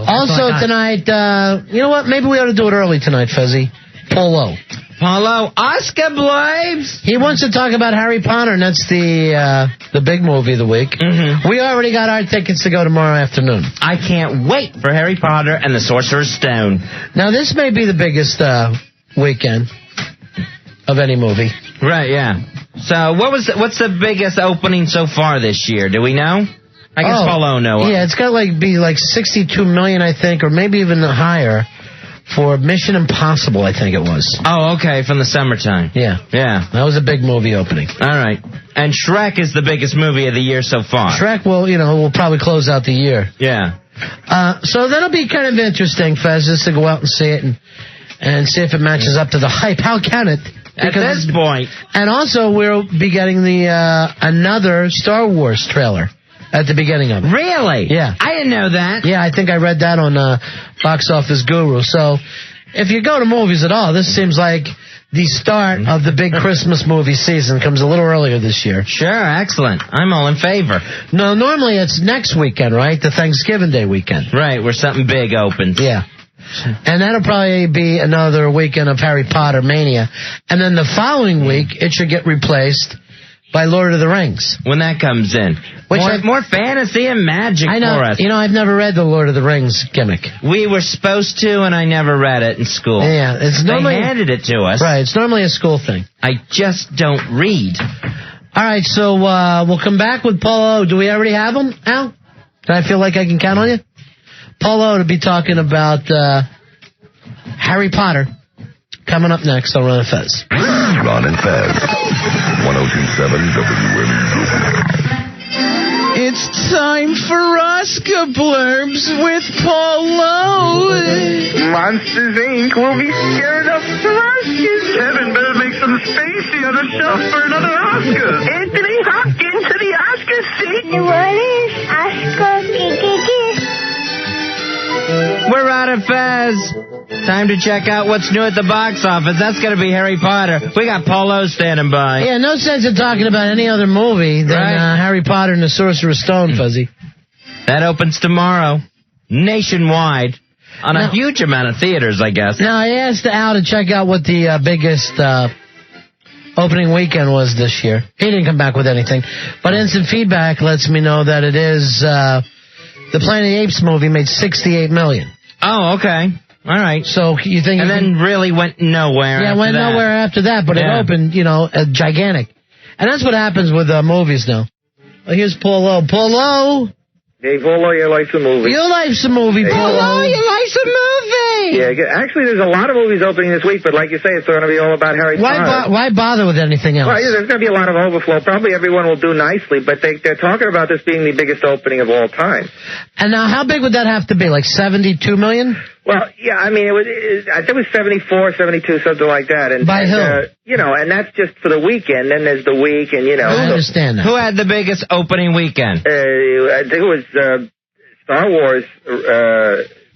Also tonight, you know what? Maybe we ought to do it early tonight, Fezzi. Polo, Oscar Blabes. He wants to talk about Harry Potter, and that's the big movie of the week. Mm-hmm. We already got our tickets to go tomorrow afternoon. I can't wait for Harry Potter and the Sorcerer's Stone. Now, this may be the biggest weekend of any movie. Right, yeah. So, what's the biggest opening so far this year? Do we know? I guess Paulo knows. Yeah, it's got to be like 62 million, I think, or maybe even higher. For Mission Impossible, I think it was. Oh, okay, from the summertime. Yeah. Yeah. That was a big movie opening. All right. And Shrek is the biggest movie of the year so far. Shrek will probably close out the year. Yeah. So that'll be kind of interesting, Fez, just to go out and see it and see if it matches up to the hype. How can it? At this point. And also, we'll be getting the another Star Wars trailer. At the beginning of it. Really? Yeah. I didn't know that. Yeah, I think I read that on Box Office Guru. So, if you go to movies at all, this seems like the start of the big Christmas movie season. Comes a little earlier this year. Sure, excellent. I'm all in favor. No, normally it's next weekend, right? The Thanksgiving Day weekend. Right, where something big opens. Yeah. And that'll probably be another weekend of Harry Potter mania. And then the following week, it should get replaced by Lord of the Rings. When that comes in. More fantasy and magic for us. You know, I've never read the Lord of the Rings gimmick. We were supposed to, and I never read it in school. Yeah, they handed it to us. Right, it's normally a school thing. I just don't read. All right, so we'll come back with Paulo. Do we already have him, Al? Do I feel like I can count on you? Paulo to be talking about Harry Potter. Coming up next on Ron and Fez. Ron and Fez, 102.7 WMU. It's time for Oscar Blurbs with Paulo. Monsters, Inc. will be scared of Oscars. Kevin better make some space on the shelf for another Oscar. Anthony Hopkins to the Oscar seat. What is Oscar? We're out of Fez. Time to check out what's new at the box office. That's going to be Harry Potter. We got Paulo standing by. Yeah, no sense in talking about any other movie than Harry Potter and the Sorcerer's Stone, Fuzzy. That opens tomorrow, nationwide, on a huge amount of theaters, I guess. Now, I asked Al to check out what the biggest opening weekend was this year. He didn't come back with anything. But instant feedback lets me know that it is the Planet of the Apes movie made $68 million. Oh, okay. All right. So you think... And then really went nowhere after that. Yeah, went nowhere after that, but it opened, gigantic. And that's what happens with movies now. Well, here's Paulo. Paulo! Hey, Paulo, your life's a movie. Your life's a movie, Paulo. Your life's a movie! Yeah, actually, there's a lot of movies opening this week, but like you say, it's going to be all about Harry Potter. Why bother with anything else? Well, yeah, there's going to be a lot of overflow. Probably everyone will do nicely, but they're talking about this being the biggest opening of all time. And now, how big would that have to be? Like 72 million? Well, yeah, I mean, I think it was 74, 72, something like that. And by who? And that's just for the weekend. Then there's the week, and I understand that. Who had the biggest opening weekend? I think it was Star Wars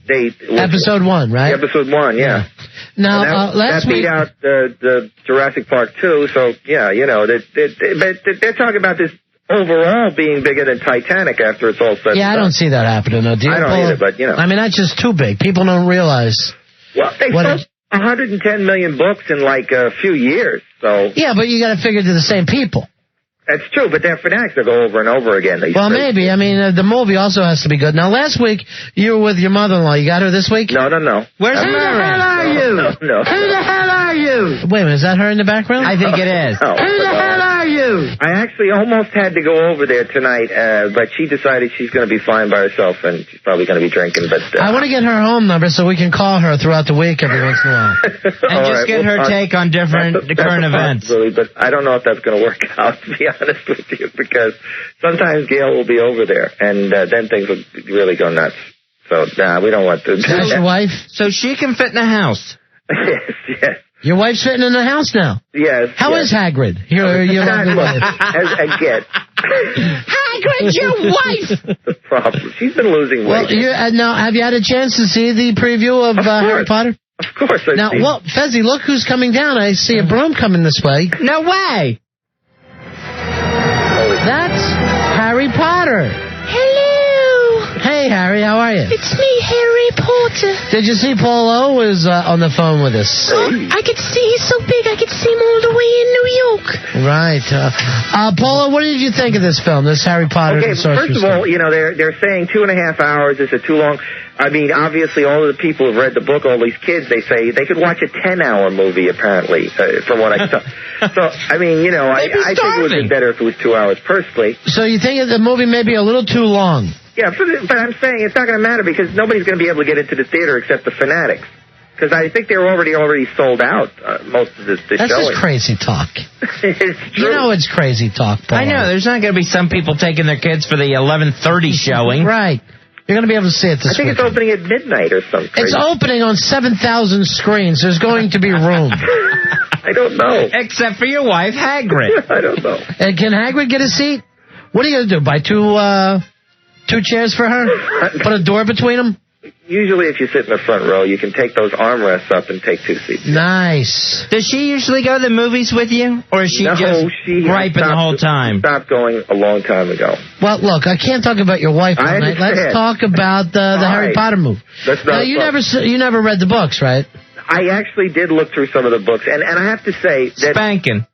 date. Episode 1, right? Episode 1, yeah. Now, last week... That beat out the Jurassic Park 2, so, yeah, they're talking about this overall being bigger than Titanic after it's all said and done. I don't see that happening, though. I don't either, but, I mean, that's just too big. People don't realize... Well, they sold 110 million books in, like, a few years, so... Yeah, but you got to figure to the same people. That's true, but they're fanatics that go over and over again. Well, maybe. I mean, the movie also has to be good. Now, last week, you were with your mother-in-law. You got her this week? No. Where's Who the hell are you? No. Who the hell are you? Wait a minute, is that her in the background? I think it is. No. Who the hell are you? I actually almost had to go over there tonight, but she decided she's going to be fine by herself, and she's probably going to be drinking. But I want to get her home number so we can call her throughout the week every once in a while. And just get her take on different current events. But I don't know if that's going to work out, to be honest with you, because sometimes Gail will be over there, and then things will really go nuts. So, we don't want to do that. That's your wife? So she can fit in a house. Yes. Your wife's fitting in the house now? Yes. How is Hagrid? Your lovely wife. Again. Hagrid, your wife! The problem. She's been losing weight. Well, now, have you had a chance to see the preview of Harry Potter? Of course. Now, Fezzi, look who's coming down. I see a broom coming this way. No way! That's Harry Potter. Hello. Hey, Hey, Harry, how are you? It's me, Harry Potter. Did you see Paul O was on the phone with us? I could see, he's so big, I could see him all the way in New York. Right. Paul O, what did you think of this film, this Harry Potter and the Sorcerer's First of all, they're saying 2.5 hours. Is it too long? I mean, obviously, all of the people who've read the book, all these kids, they say they could watch a 10-hour movie, apparently, from what I saw. So, I mean, I think it would be better if it was 2 hours, personally. So you think the movie may be a little too long? Yeah, but I'm saying it's not going to matter because nobody's going to be able to get into the theater except the fanatics. Because I think they're already sold out, most of the That's showing. just crazy talk. It's true. You know it's crazy talk, Paul. I know. There's not going to be some people taking their kids for the 11:30 showing. Right. You're going to be able to see it this week. I think it's opening at midnight or something. It's opening on 7,000 screens. There's going to be room. I don't know. Except for your wife, Hagrid. I don't know. And can Hagrid get a seat? What are you going to do? Buy two chairs for her? Put a door between them? Usually if you sit in the front row, you can take those armrests up and take 2 seats. Nice. Does she usually go to the movies with you? Or is she just griping the whole time? She stopped going a long time ago. Well, look, I can't talk about your wife all night. Let's talk about the Harry Potter movie. Now, you never read the books, right? I actually did look through some of the books, and I have to say that... Spanking.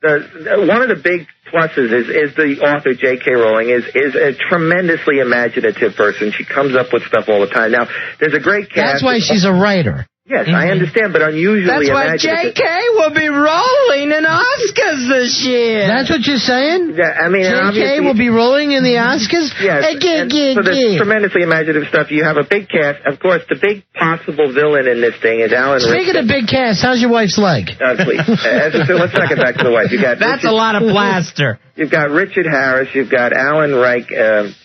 One of the big pluses is the author, J.K. Rowling, is a tremendously imaginative person. She comes up with stuff all the time. Now, there's a great cast. That's why she's a writer. Yes, I understand, but unusually That's why imaginative. J.K. will be rolling in Oscars this year. That's what you're saying? Yeah, I mean, J.K. will be rolling in the Oscars? Yes, so there's tremendously imaginative stuff. You have a big cast. Of course, the big possible villain in this thing is Alan Rickman. Speaking of big cast, how's your wife's leg? Please. Let's not get back to the wife. That's a lot of plaster. You've got Richard Harris. You've got Alan Reich. I've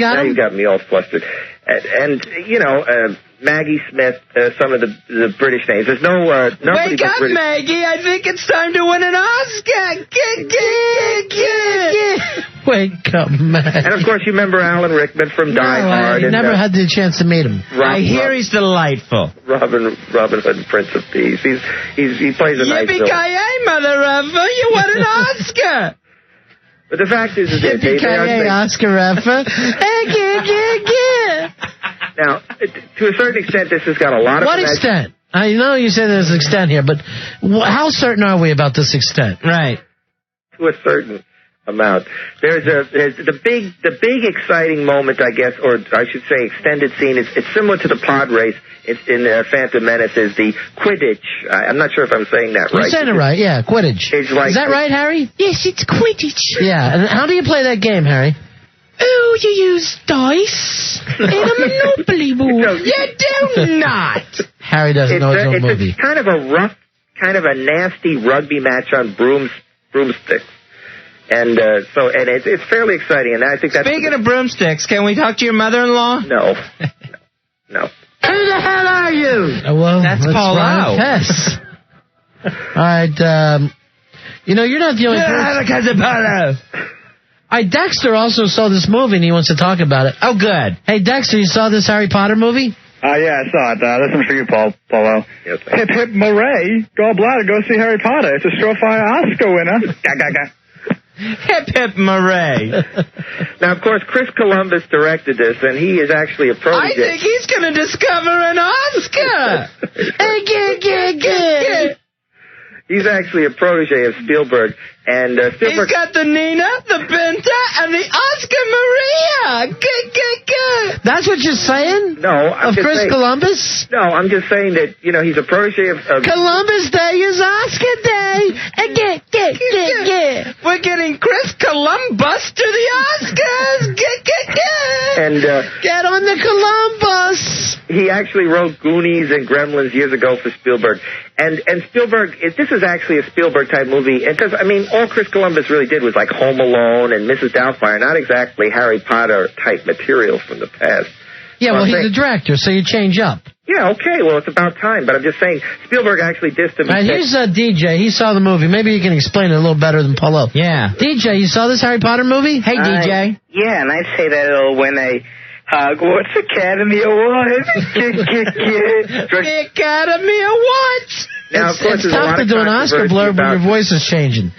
got him? You've got me all flustered. And Maggie Smith, some of the British names. There's nobody Wake up, Maggie. I think it's time to win an Oscar. Wake up, Maggie. And, of course, you remember Alan Rickman from Die Hard. I never had the chance to meet him. I hear he's delightful. Robin Hood and Prince of Peace. He plays a nice villain. Yippee-ki-yay, mother effer. You won an Oscar. But the fact is that Yippee-ki-yay, Oscar effer. Now, to a certain extent, this has got a lot of... What extent? I know you say there's an extent here, but how certain are we about this extent? Right. To a certain amount. There's the big exciting moment, I guess, or I should say extended scene. It's similar to the pod race. It's in Phantom Menace is the Quidditch. I'm not sure if I'm saying that right. You're saying it right, yeah, Quidditch. Is that right, Harry? Yes, it's Quidditch. Yeah, and how do you play that game, Harry? Oh, you use dice and a Monopoly board. You do not. Harry doesn't know his own movie. It's kind of a rough, kind of a nasty rugby match on broomsticks. And it's fairly exciting. And I think that's... Speaking of broomsticks, can we talk to your mother-in-law? No. No. Who the hell are you? Well, that's Paul O. Hess. All right, you're not the only person. All right, Dexter also saw this movie, and he wants to talk about it. Oh, good. Hey, Dexter, you saw this Harry Potter movie? Yeah, I saw it. This one's for you, Paulo. Yes, hip, hip, hooray. Gallbladder, go see Harry Potter. It's a surefire Oscar winner. Hip, hip, hooray. Now, of course, Chris Columbus directed this, and he is actually a protege. I think he's going to discover an Oscar. He's actually a protege of Spielberg. And Spielberg... He's got the Nina, the Binta, and the Oscar Maria. That's what you're saying? No, I'm of just Chris saying, Columbus? No, I'm just saying that, he's a protege of... Columbus Day is Oscar Day. We're getting Chris Columbus to the Oscars. And get on the Columbus. He actually wrote Goonies and Gremlins years ago for Spielberg. And Spielberg, this is actually a Spielberg-type movie. Because, all Chris Columbus really did was like Home Alone and Mrs. Doubtfire, not exactly Harry Potter-type material from the past. Yeah, well, he's a director, so you change up. Yeah, okay, well, it's about time. But I'm just saying, Spielberg actually dissed him. Here's DJ. He saw the movie. Maybe you can explain it a little better than Paulo. Yeah. DJ, you saw this Harry Potter movie? Hey, DJ. Yeah, and I'd say that it'll win a Hogwarts Academy Award. Academy Awards. Now, of course, it's tough to do an Oscar blurb when your voice is changing.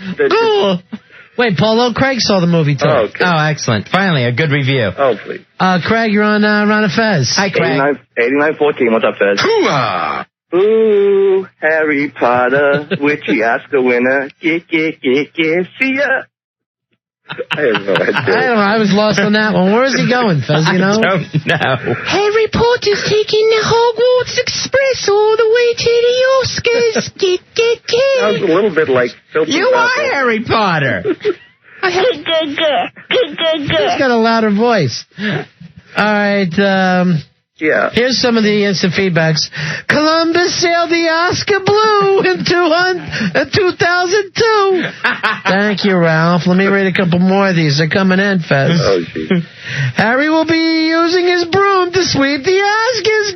Wait, Polo, Craig saw the movie, too. Oh, okay. Oh, excellent. Finally, a good review. Oh, please. Craig, you're on Ron and Fez. Hi, Craig. 8914, what's up, Fez? Hooah! Ooh, Harry Potter, witchy Oscar winner. See ya. I have no idea. I don't know. I was lost on that one. Where is he going, Fez? You know? I don't know. Harry Potter's taking the Hogwarts Express all the way to the Oscars. Sounds a little bit like Filthy You are Harry Potter. He's got a louder voice. All right. Yeah. Here's some of the instant feedbacks. Columbus sailed the Oscar Blue in 2002. Thank you, Ralph. Let me read a couple more of these. They're coming in, Fez. Oh, geez. Harry will be using his broom to sweep the Oscars.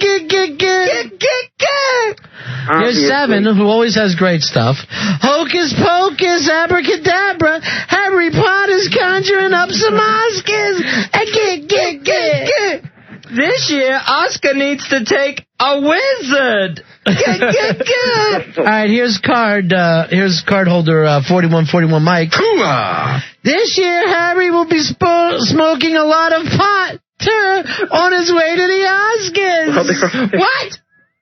Here's Seven, who always has great stuff. Hocus pocus, abracadabra. Harry Potter's conjuring up some Oscars. This year, Oscar needs to take a wizard. All right, here's cardholder 4141 Mike. Hooah! This year, Harry will be smoking a lot of pot on his way to the Oscars. What?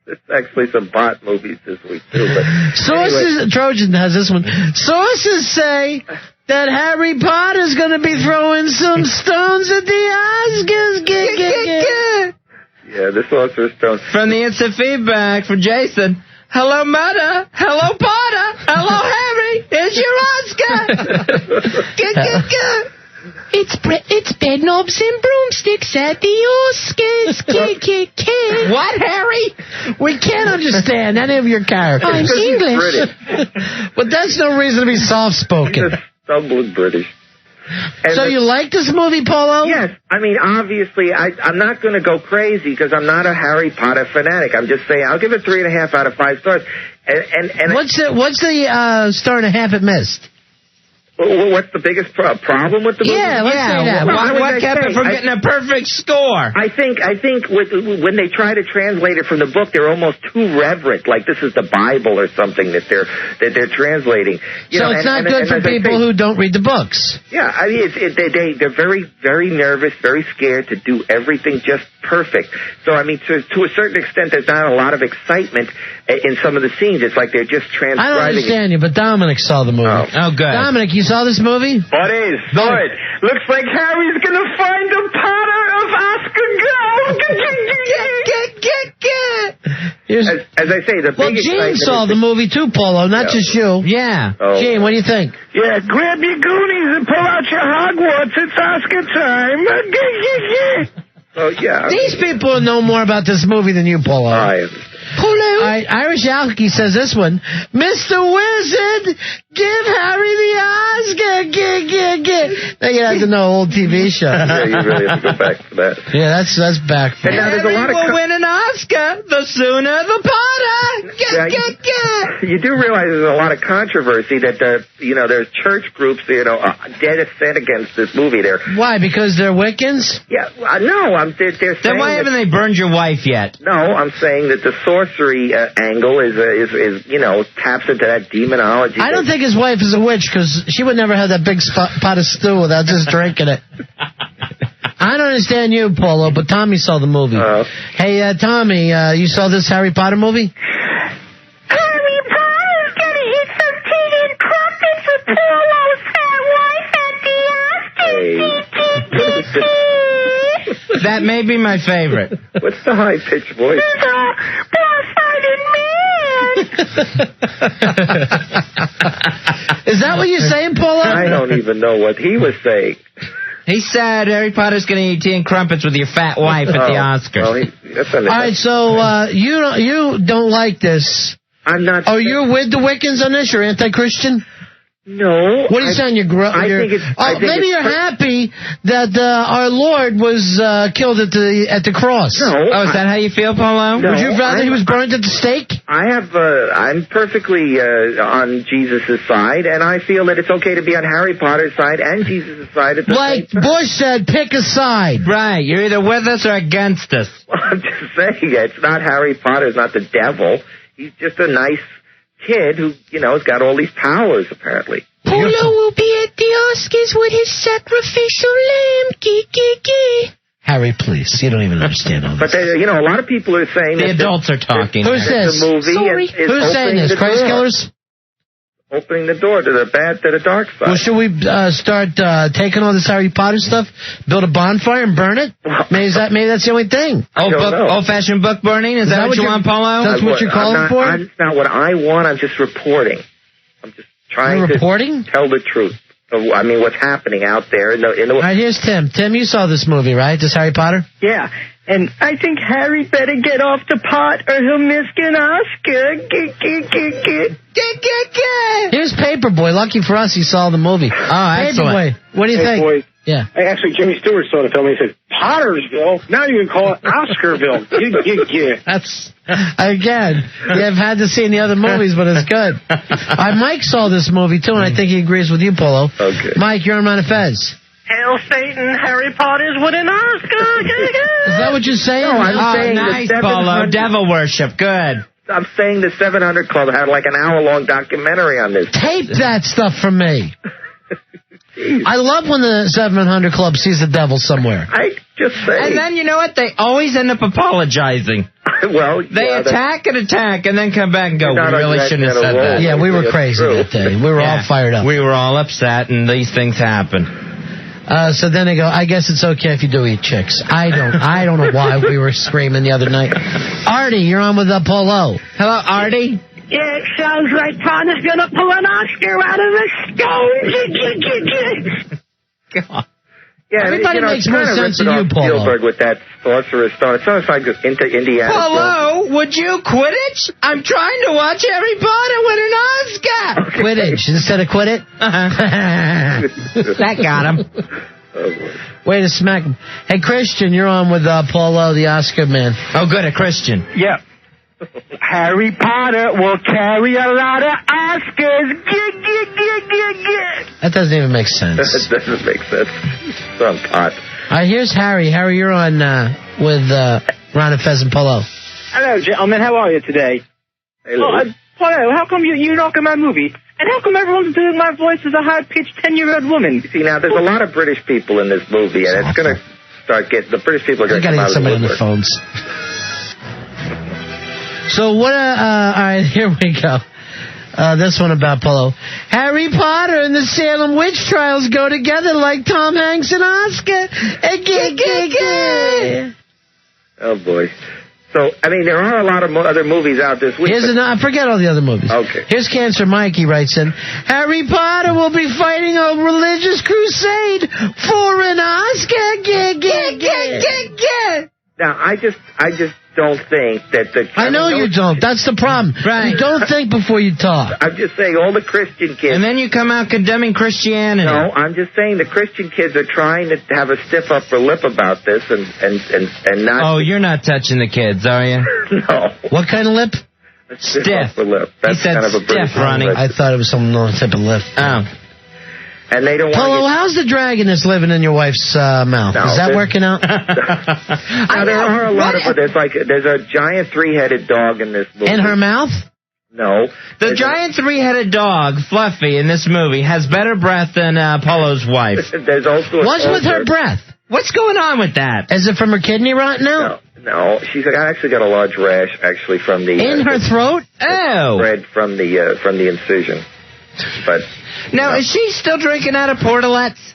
There's actually some bot movies this week, too. But Sources, anyway. Trojan has this one. Sources say that Harry Potter's going to be throwing some stones at the Oscars. Yeah, the Sorcerer's Stone. From the instant feedback from Jason. Hello, Mother. Hello, Potter. Hello, Harry. Here's your Oscar. It's bed knobs and broomsticks at the Oscars. What, Harry? We can't understand any of your characters. I'm Because he's English. British. But that's no reason to be soft-spoken. Just stumbling British. And So you like this movie, Polo? Yes. I mean, obviously, I'm not going to go crazy because I'm not a Harry Potter fanatic. I'm just saying I'll give it 3.5 out of 5 stars. And What's the star and a half it missed? what's the biggest problem with the movie? Yeah, let's say that. What kept it from getting a perfect score? I think when they try to translate it from the book, they're almost too reverent, like this is the Bible or something that they're translating. So it's not good for people who don't read the books. Yeah, I mean, they're very, very nervous, very scared to do everything just perfect. So, I mean, to a certain extent, there's not a lot of excitement in some of the scenes. It's like they're just transcribing. I don't understand you, but Dominic saw the movie. Oh, good. Dominic, you saw this movie? Buddies, good. Looks like Harry's gonna find the Potter of Oscar Gold. As I say, the Well, big Gene excitement saw is the movie too, Polo, not just you. Yeah. Oh. Gene, what do you think? Yeah, grab your Goonies and pull out your Hogwarts. It's Oscar time. Oh, yeah. These people know more about this movie than you, Polo. I understand. Polo. All right, Irish Alky says this one. Mr. Wizard, give Harry the Oscar. Now you have to know old TV show. Yeah, you really have to go back to that. Yeah, that's back. And now there's a lot Harry of will win an Oscar the sooner the Potter. You do realize there's a lot of controversy that there's church groups dead set against this movie. Why? Because they're Wiccans? Yeah, no, they're saying. Then why haven't they burned your wife yet? No, I'm saying that the sorcery angle is taps into that demonology. I don't think his wife is a witch because she would never have that big pot of stew without just drinking it. I don't understand you, Polo, but Tommy saw the movie. Hey, Tommy, you saw this Harry Potter movie? Harry Potter's gonna hit some tea and crumpets with Polo's fat wife at the Oscars. That may be my favorite. What's the high-pitched voice? Is that what you're saying, Polo? I don't even know what he was saying. He said Harry Potter's going to eat tea and crumpets with your fat wife at the Oscars. Well, all right, so you don't like this. I'm not. Oh, you're with the Wiccans on this? You're anti-Christian? No. What are you saying? Maybe you're happy that our Lord was killed at the cross. No. Oh, is that how you feel, Polo? No, would you rather he was burned at the stake? I'm perfectly on Jesus' side, and I feel that it's okay to be on Harry Potter's side and Jesus' side at the same time. Bush said, pick a side. Right. You're either with us or against us. Well, I'm just saying it's not Harry Potter's not the devil. He's just a nice kid who, has got all these powers, apparently. Polo will be get the Oscars with his sacrificial lamb. Harry, please. You don't even understand all this. But, a lot of people are saying The that adults are talking. Who's this? the movie Sorry. is Who's saying this? Christ Killers? Opening the door to the dark side. Well, should we start taking all this Harry Potter stuff, build a bonfire and burn it? Maybe that's the only thing. Old-fashioned book burning? Is that what you want, Paulo? That's what you're calling for? That's not what I want. I'm just reporting. I'm just trying to tell the truth. What's happening out there in the All right, here's Tim. Tim, you saw this movie, right? This Harry Potter? Yeah, and I think Harry better get off the pot or he'll miss an Oscar. Here's Paperboy. Lucky for us, he saw the movie. Oh, excellent. Paperboy, what do you think? Boy. Yeah. Actually, Jimmy Stewart saw the film. He said, Pottersville? Now you can call it Oscarville. That's, again, you've had to see the other movies, but it's good. Mike saw this movie, too, and I think he agrees with you, Polo. Okay. Mike, you're on Ron and Fez. Hail Satan, Harry Potter's winning Oscar. Is that what you're saying? No, I'm saying nice, the Paulo. Devil worship. Good. I'm saying the 700 Club had like an hour-long documentary on this. Tape that stuff from me. I love when the 700 Club sees the devil somewhere. I just say. And then, you know what? They always end up apologizing. Well, They attack and then come back and go, we really shouldn't have said that. Yeah, we were crazy that day. We were all fired up. We were all upset, and these things happen. So then they go, I guess it's okay if you do eat chicks. I don't know why we were screaming the other night. Artie, you're on with Polo. Hello, Artie? Yeah, it sounds like Connor's gonna pull an Oscar out of the stone. God. Yeah, everybody makes more sense than you, Paulo. Spielberg with that Sorcerer Stone. It sounds like into Indiana. Paulo, would you Quidditch? I'm trying to watch Harry Potter win an Oscar. Okay. Quidditch instead of quit it? That got him. Way to smack him. Hey, Christian, you're on with Paulo, the Oscar man. Oh, good, a Christian. Yeah. Harry Potter will carry a lot of Oscars. That doesn't even make sense. That doesn't make sense. It's on pot. All right, here's Harry. Harry, you're on with Ron and Fez and Polo. Hello, gentlemen. How are you today? Hello. Paulo, how come you're knocking my movie? And how come everyone's doing my voice as a high-pitched 10-year-old woman? See, now, there's a lot of British people in this movie, and it's going to start getting... The British people are going to come out of the somebody on the phones. So what, all right, here we go. This one about Polo. Harry Potter and the Salem witch trials go together like Tom Hanks and Oscar. Oh, boy. So, there are a lot of other movies out this week. Forget all the other movies. Okay. Here's Cancer Mike, he writes in, Harry Potter will be fighting a religious crusade for an Oscar. Now, I just don't think that the... I know you don't. That's the problem. Right. You don't think before you talk. I'm just saying all the Christian kids... And then you come out condemning Christianity. No, I'm just saying the Christian kids are trying to have a stiff upper lip about this and not... Oh, you're not touching the kids, are you? No. What kind of lip? A stiff upper lip. That's he said kind of a British stiff, Ronnie. I thought it was some type of lip. Oh. And they don't Polo, want how's the dragon that's living in your wife's mouth? No, Is that working out? Now, there are a lot of... There's a giant three-headed dog in this movie. In her mouth? No. The giant three-headed dog, Fluffy, in this movie, has better breath than Polo's wife. There's also... What's with her breath? What's going on with that? Is it from her kidney rot now? No, she's actually got a large rash, actually, from the... In her throat? Oh. Spread from the incision. But... Now, is she still drinking out of portalettes?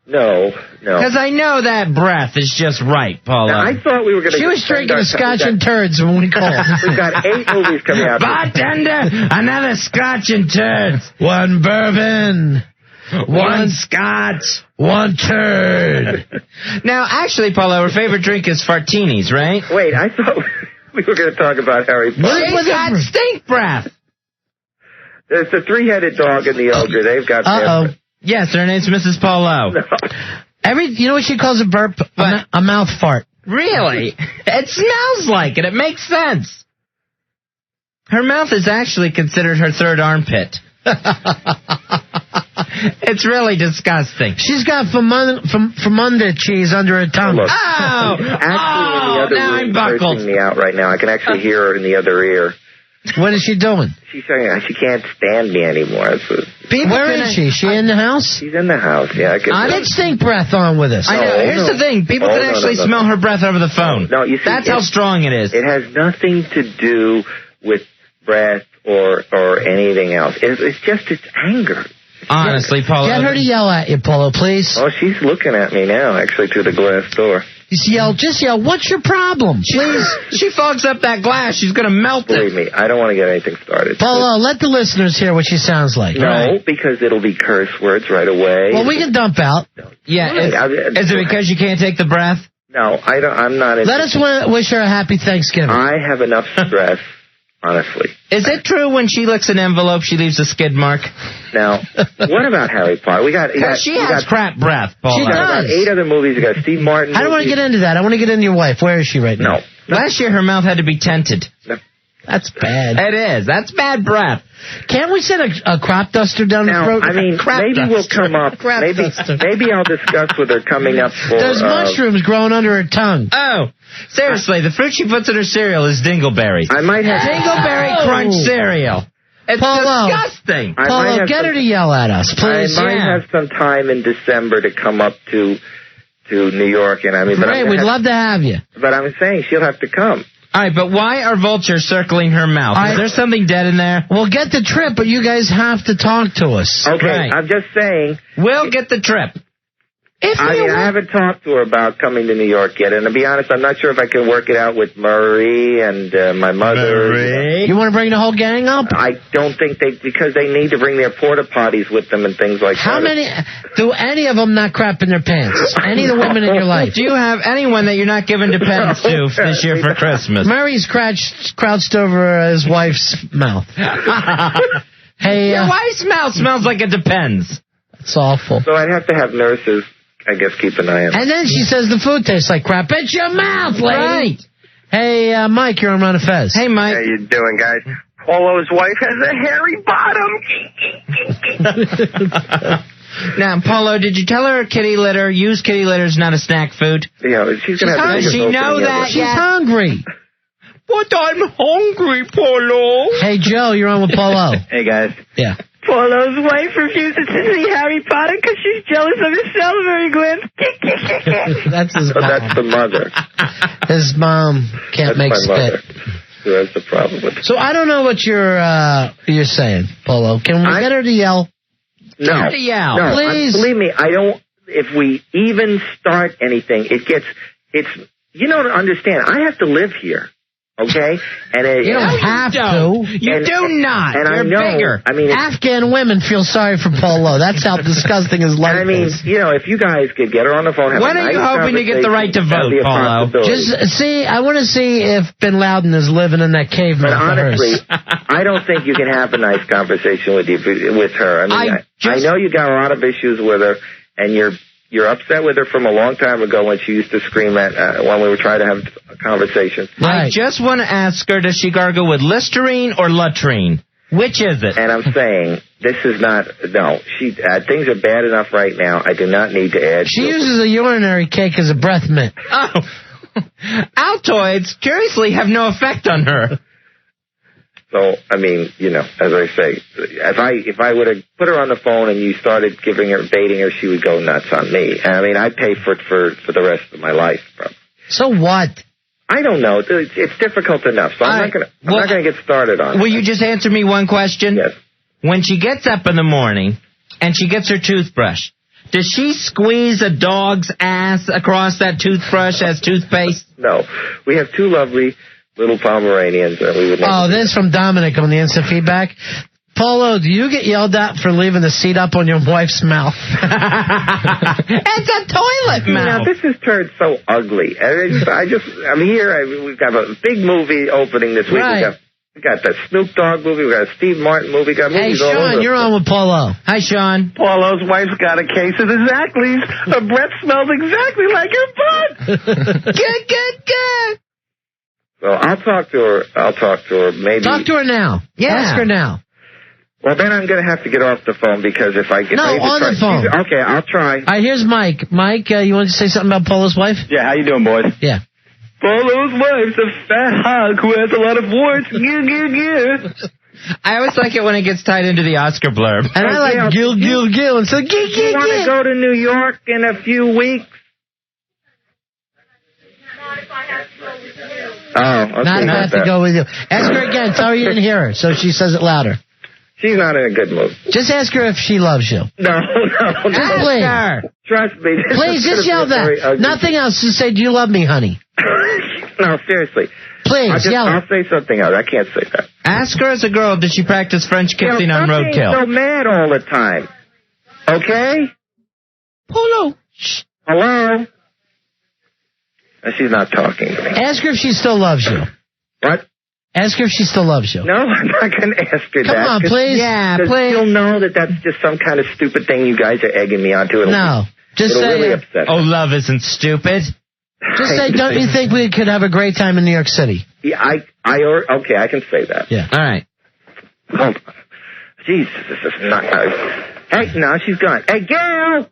No. Because I know that breath is just right, Paula. Now, I thought we were going to... She was drinking a scotch and turds when we called. We've got 8 movies coming out. Bartender, another scotch and turds. One bourbon. One scotch. One turd. Now, actually, Paula, her favorite drink is fartinis, right? Wait, I thought we were going to talk about Harry Potter. She's got stink breath. There's the three-headed dog and the ogre. They've got... Uh-oh. Yes, her name's Mrs. Polo. No. You know what she calls a burp? A mouth fart. Really? It smells like it. It makes sense. Her mouth is actually considered her third armpit. It's really disgusting. She's got Famunda cheese under her tongue. Look, Oh! actually in the other now room, I'm buckled. cursing me out right now. I can actually hear her in the other ear. What is she doing? She's saying she can't stand me anymore. So, where is she? Is she in the house? She's in the house, yeah. Get stink breath on with us. I know. Here's the thing. People can actually smell her breath over the phone. No, you see, that's how strong it is. It has nothing to do with breath or anything else. It's just its anger. Honestly, Polo. Get her to yell at you, Polo, please. Oh, she's looking at me now, actually, through the glass door. Just yell, what's your problem? Please. She fogs up that glass. She's going to melt Believe me, I don't want to get anything started. Polo, let the listeners hear what she sounds like. No, because it'll be curse words right away. Well, we can dump out. Yeah, is it because you can't take the breath? No, I'm not. Let us wish her a happy Thanksgiving. I have enough stress, honestly. Is it true when she licks an envelope, she leaves a skid mark? Now, what about Harry Potter? She has crap breath, Paul. She does. About 8 other movies. You got Steve Martin. I don't want to get into that. I want to get into your wife. Where is she right now? No. Last year, her mouth had to be tented. No. That's bad. It is. That's bad breath. Can't we send a crop duster down the throat? I mean, maybe we'll come up. Maybe I'll discuss with her coming up for... There's mushrooms growing under her tongue. Oh, seriously, the fruit she puts in her cereal is dingleberries. I might have... Dingleberry crunch cereal. It's disgusting. Polo, get her to yell at us, please. I might have some time in December to come up to New York, and I mean... Great, we'd love to have you. But I'm saying she'll have to come. All right, but why are vultures circling her mouth? Is there something dead in there? We'll get the trip, but you guys have to talk to us. Okay, right. I'm just saying... We'll get the trip. I haven't talked to her about coming to New York yet, and to be honest, I'm not sure if I can work it out with Murray and my mother. You want to bring the whole gang up? I don't think because they need to bring their porta potties with them and things like that. How many? Do any of them not crap in their pants? Any of the women in your life? Do you have anyone that you're not giving dependence to this year for Christmas? Murray's crouched over his wife's mouth. Hey, your wife's mouth smells like it depends. It's awful. So I'd have to have nurses, I guess, keep an eye on it. And then she says the food tastes like crap. It's your mouth, lady. Right. Hey, Mike, you're on Ron and Fez. Hey, Mike. How you doing, guys? Polo's wife has a hairy bottom. Now, Polo, did you tell her kitty litter, used kitty litter is not a snack food? Yeah, she's going to have to... Does she know that She's hungry. But I'm hungry, Polo. Hey, Joe, you're on with Polo. Hey, guys. Yeah. Polo's wife refuses to see Harry Potter because she's jealous of his salivary glands. That's his mom. That's the mother. His mom can't make spit. So that's the problem with it. So I don't know what you're saying, Polo. Can we get her to yell? No. Get her to yell. No, please. Believe me, I don't... If we even start anything, it's... You don't understand. I have to live here. Okay? And you don't have to. You do not. And You're I know, bigger. I mean, Afghan women feel sorry for Polo. That's how disgusting his life I mean, is. if you guys could get her on the phone... When are you hoping to get the right to vote, Polo? I want to see if Bin Laden is living in that cave. But honestly, I don't think you can have a nice conversation with her. I mean, I know you got a lot of issues with her, and you're upset with her from a long time ago when she used to scream at when we were trying to have a conversation. Right. I just want to ask her, does she gargle with Listerine or latrine? Which is it? And I'm saying, this is not... No, things are bad enough right now. I do not need to add... She uses a urinary cake as a breath mint. Oh. Altoids, curiously, have no effect on her. So, I mean, as I say, if I would have put her on the phone and you started dating her, she would go nuts on me. And I mean, I'd pay for it for the rest of my life, probably. So what? I don't know. It's difficult enough, so I'm not going to get started on it. Will you just answer me one question? Yes. When she gets up in the morning and she gets her toothbrush, does she squeeze a dog's ass across that toothbrush as toothpaste? No. We have two lovely... little Pomeranians, and we would. This is from Dominic on the instant feedback. Polo, do you get yelled at for leaving the seat up on your wife's mouth? It's a toilet mouth. This has turned so ugly. I'm here. We've got a big movie opening this week. Right. We got the Snoop Dogg movie. We got a Steve Martin movie. We got movies all over. Sean, you're on with Polo. Hi, Sean. Polo's wife's got a case of the Zackleys. Her breath smells exactly like her butt. Good. So I'll talk to her. Maybe. Talk to her now. Yeah. Ask her now. Well, then I'm going to have to get off the phone because if I get... on the phone. Okay, I'll try. All right, here's Mike. Mike, you want to say something about Polo's wife? Yeah, how you doing, boys? Yeah. Polo's wife's a fat hog who has a lot of warts. I always like it when it gets tied into the Oscar blurb. And I like Gil. And so, You want to go to New York in a few weeks? Oh, okay. Not if I have to go with you. Ask her again. Tell her you didn't hear her, so she says it louder. She's not in a good mood. Just ask her if she loves you. No. Please. Trust me. Please, just yell that. Nothing else. Just say, do you love me, honey? No, seriously. Please, yell. I'll say something else. I can't say that. Ask her as a girl, did she practice French kissing on roadkill? Stop being so mad all the time. Okay? Polo. Shh. Hello? She's not talking to me. Ask her if she still loves you. What? Ask her if she still loves you. No, I'm not going to ask her that. Come on, please. Yeah, please. She'll know that that's just some kind of stupid thing you guys are egging me onto. No. Just it'll say, really upset her. Oh, love isn't stupid. Just say, don't you think we could have a great time in New York City? Yeah, okay, I can say that. Yeah. All right. Hold on. Jesus, this is not... Hey, no, she's gone. Hey, Gail!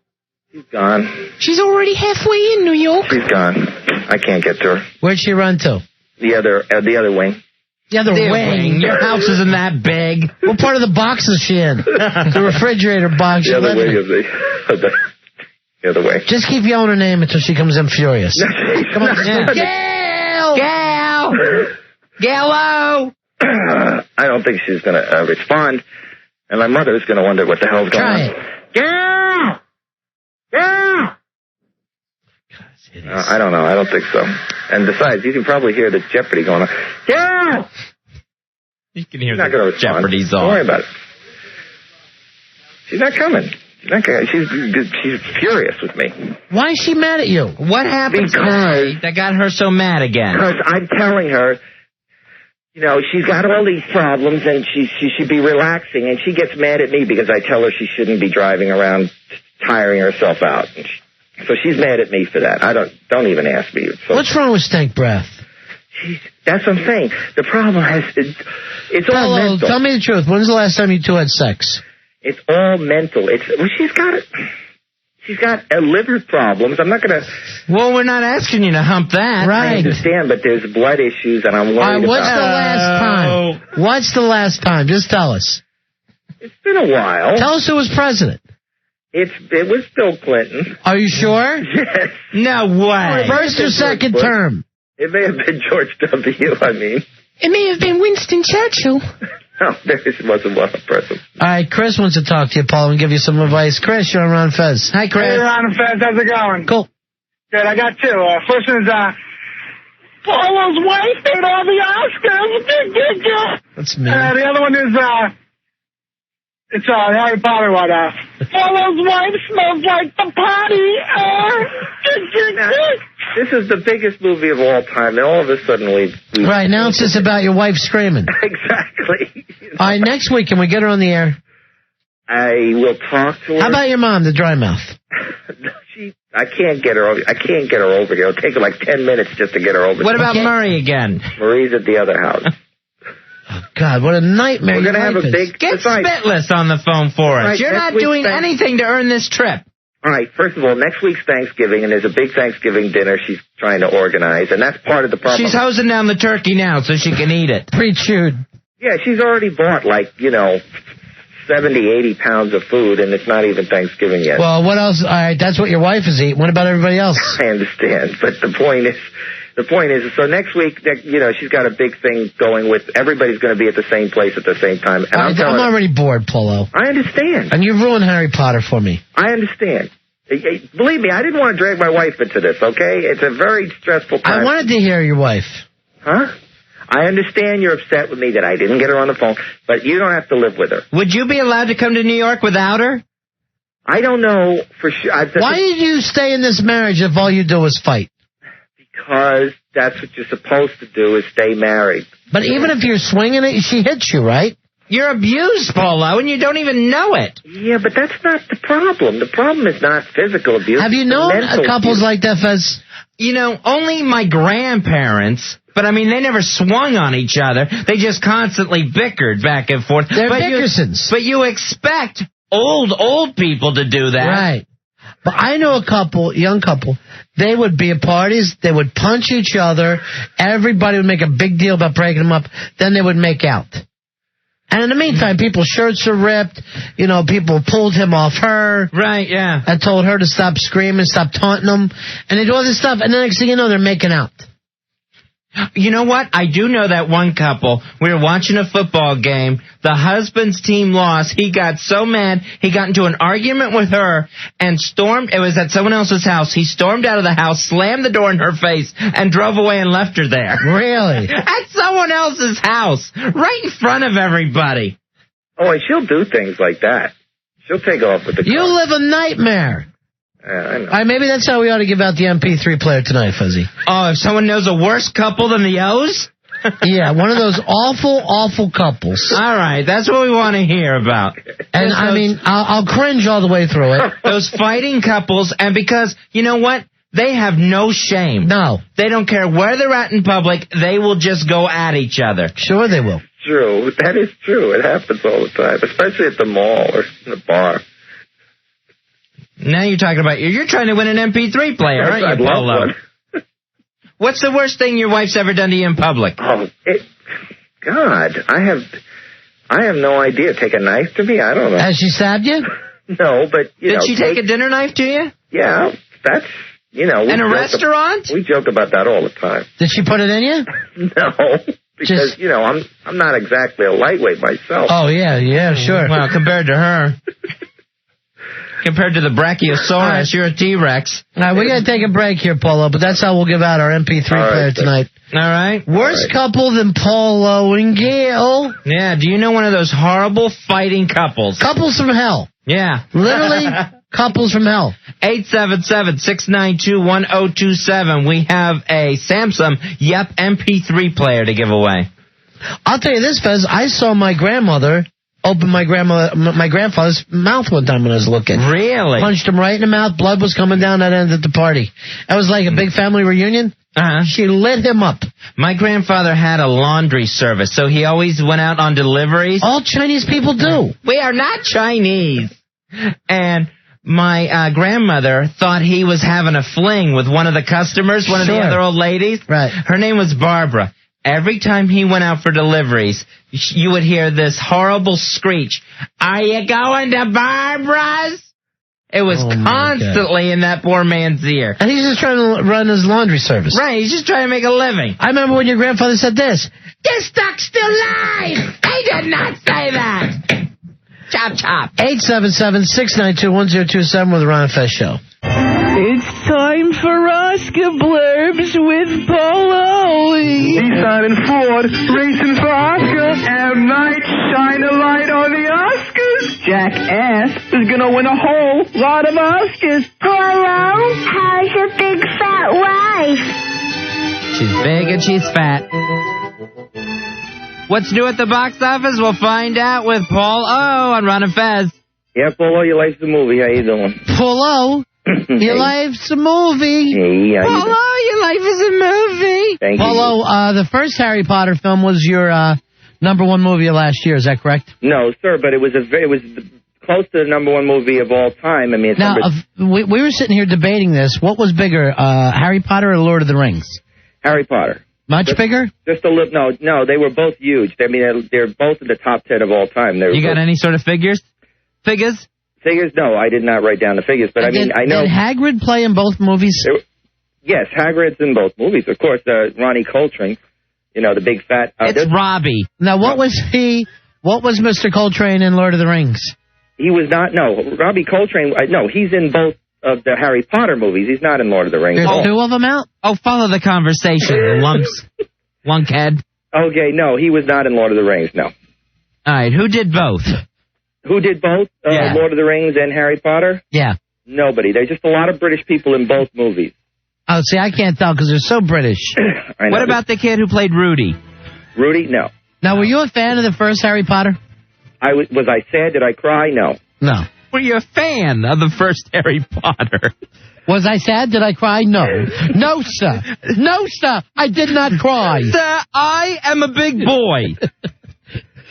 She's gone. She's already halfway in New York. She's gone. I can't get to her. Where'd she run to? The other wing. The other wing. Your house isn't that big. What part of the box is she in? The refrigerator box. The other wing of the other way. Just keep yelling her name until she comes in furious. Come on, Gail! Gallo! I don't think she's going to respond, and my mother is going to wonder what the hell's going on. Gail! I don't know. I don't think so. And besides, you can probably hear the Jeopardy going on. Gail! You can hear the Jeopardy's on. Don't worry about it. She's not coming. She's furious with me. Why is she mad at you? What happened today that got her so mad again? Because I'm telling her, she's got all these problems and she should be relaxing, and she gets mad at me because I tell her she shouldn't be driving around tiring herself out. So she's mad at me for that. Don't even ask me. So, what's wrong with stank breath? That's what I'm saying. The problem it's all mental. Tell me the truth. When's the last time you two had sex? It's all mental. She's got liver problems. I'm not going to... Well, we're not asking you to hump that. Right. I understand, but there's blood issues, and I'm worried about... What's the last time? What's the last time? Just tell us. It's been a while. Tell us who was president. It was Bill Clinton. Are you sure? Yes. No way. First or second term? It may have been George W., I mean. It may have been Winston Churchill. No, there wasn't one person. All right, Chris wants to talk to you, Paul, and give you some advice. Chris, you're on Ron Fez. Hi, Chris. Hey, Ron and Fez, how's it going? Cool. Good, I got two. First one is, Polo's wife ate all the Oscars. That's me. The other one is, it's Harry Potter one. Polo's wife smells like the potty. This is the biggest movie of all time, and all of a sudden we right, now it's just about your wife screaming. Exactly. All right, next week, can we get her on the air? I will talk to her. How about your mom, the dry mouth? I can't get her over here. It'll take her like 10 minutes just to get her over. What about Murray again? Murray's at the other house. Oh, God, what a nightmare. We're going to have a big... Get Spitless on the phone for us. Right, you're not doing anything to earn this trip. All right, first of all, next week's Thanksgiving, and there's a big Thanksgiving dinner she's trying to organize, and that's part of the problem. She's hosing down the turkey now so she can eat it. Pre-chewed. Yeah, she's already bought, 70, 80 pounds of food, and it's not even Thanksgiving yet. Well, what else? All right, that's what your wife is eating. What about everybody else? I understand, but the point is, so next week, she's got a big thing going with everybody's going to be at the same place at the same time. And I'm already bored, Polo. I understand. And you've ruined Harry Potter for me. I understand. Believe me, I didn't want to drag my wife into this, okay? It's a very stressful time. I wanted to hear your wife. Huh? I understand you're upset with me that I didn't get her on the phone, but you don't have to live with her. Would you be allowed to come to New York without her? I don't know for sure. Why did you stay in this marriage if all you do is fight? Because that's what you're supposed to do, is stay married. But even if you're swinging it, she hits you, right? You're abused, Polo, and you don't even know it. Yeah, but that's not the problem. The problem is not physical abuse. Have you known couples like that, Fez? Only my grandparents, but they never swung on each other. They just constantly bickered back and forth. They're Bickersons. But you expect old people to do that. Right. But I know a couple, young couple, they would be at parties, they would punch each other, everybody would make a big deal about breaking them up, then they would make out. And in the meantime, people's shirts are ripped, people pulled him off her. Right, yeah. I told her to stop screaming, stop taunting them, and they do all this stuff, and the next thing you know, they're making out. You know what? I do know that one couple. We were watching a football game. The husband's team lost. He got so mad, he got into an argument with her and stormed. It was at someone else's house. He stormed out of the house, slammed the door in her face, and drove away and left her there. Really? At someone else's house, right in front of everybody. Oh, and she'll do things like that. She'll take off with the car. You live a nightmare. I know. Maybe that's how we ought to give out the MP3 player tonight, Fuzzy. Oh, if someone knows a worse couple than the O's? Yeah, one of those awful, awful couples. All right, that's what we want to hear about. And I'll cringe all the way through it. Those fighting couples, and because, you know what? They have no shame. No. They don't care where they're at in public. They will just go at each other. Sure they will. True. That is true. It happens all the time, especially at the mall or in the bar. Now you're talking about you're trying to win an MP3 player, aren't you, I'd love Polo? one. What's the worst thing your wife's ever done to you in public? Oh, God, I have no idea. Take a knife to me? I don't know. Has she stabbed you? No, but Did she take a dinner knife to you? Yeah, that's in a restaurant? We joke about that all the time. Did she put it in you? No, because I'm not exactly a lightweight myself. Oh yeah, sure. Well, compared to her. Compared to the Brachiosaurus, you're a T-Rex. All right, we got to take a break here, Polo, but that's how we'll give out our MP3 player tonight. All right. Worst couple than Polo and Gail. Yeah, do you know one of those horrible fighting couples? Couples from hell. Yeah. Literally, couples from hell. 877-692-1027. We have a Samsung MP3 player to give away. I'll tell you this, Fez. I saw my grandmother open my grandfather's mouth one time when I was looking. Really? Punched him right in the mouth. Blood was coming down that end at the party. That was like a big family reunion. Uh-huh. She lit him up. My grandfather had a laundry service, so he always went out on deliveries. All Chinese people do. We are not Chinese. And my grandmother thought he was having a fling with one of the customers, one of the other old ladies. Right. Her name was Barbara. Every time he went out for deliveries, you would hear this horrible screech. Are you going to Barbara's? It was constantly in that poor man's ear. And he's just trying to run his laundry service. Right, he's just trying to make a living. I remember when your grandfather said this. This duck's still alive! I did not say that! Chop, chop. 877-692-1027 with the Ron Fest Show. It's time for Oscar Blurbs with Polo. Nissan and Ford racing for Oscar. M. Night, shine a light on the Oscars. Jackass is gonna win a whole lot of Oscars. Polo, how's your big fat wife? She's big and she's fat. What's new at the box office? We'll find out with Paul O on Ron and Fez. Yeah, Polo, your life's a movie. How you doing? Polo, your life's a movie. Hey, Polo, your life is a movie. Thank Polo, the first Harry Potter film was your number one movie of last year. Is that correct? No, sir, but it was close to the number one movie of all time. I mean, it's now we were sitting here debating this. What was bigger, Harry Potter or Lord of the Rings? Harry Potter. Much bigger? Just a little. No, they were both huge. I mean, they're both in the top 10 of all time. You got any sort of figures? Figures? Figures? No, I did not write down the figures, but I know. Did Hagrid play in both movies? Yes, Hagrid's in both movies. Of course, Ronnie Coltrane, the big fat. It's Robbie. Now, what was he? What was Mr. Coltrane in Lord of the Rings? He was not. No, Robbie Coltrane. No, he's in both of the Harry Potter movies. He's not in Lord of the Rings. There's two of them out? Oh, follow the conversation, lumps. Lunkhead. Okay, no, he was not in Lord of the Rings, no. All right, who did both? Who did both? Lord of the Rings and Harry Potter? Yeah. Nobody. There's just a lot of British people in both movies. Oh, see, I can't tell because they're so British. What about the kid who played Rudy? Rudy? No. Now, were you a fan of the first Harry Potter? Was I sad? Did I cry? No. No. Were you a fan of the first Harry Potter? Was I sad? Did I cry? No. No, sir. No, sir. I did not cry. Sir, I am a big boy.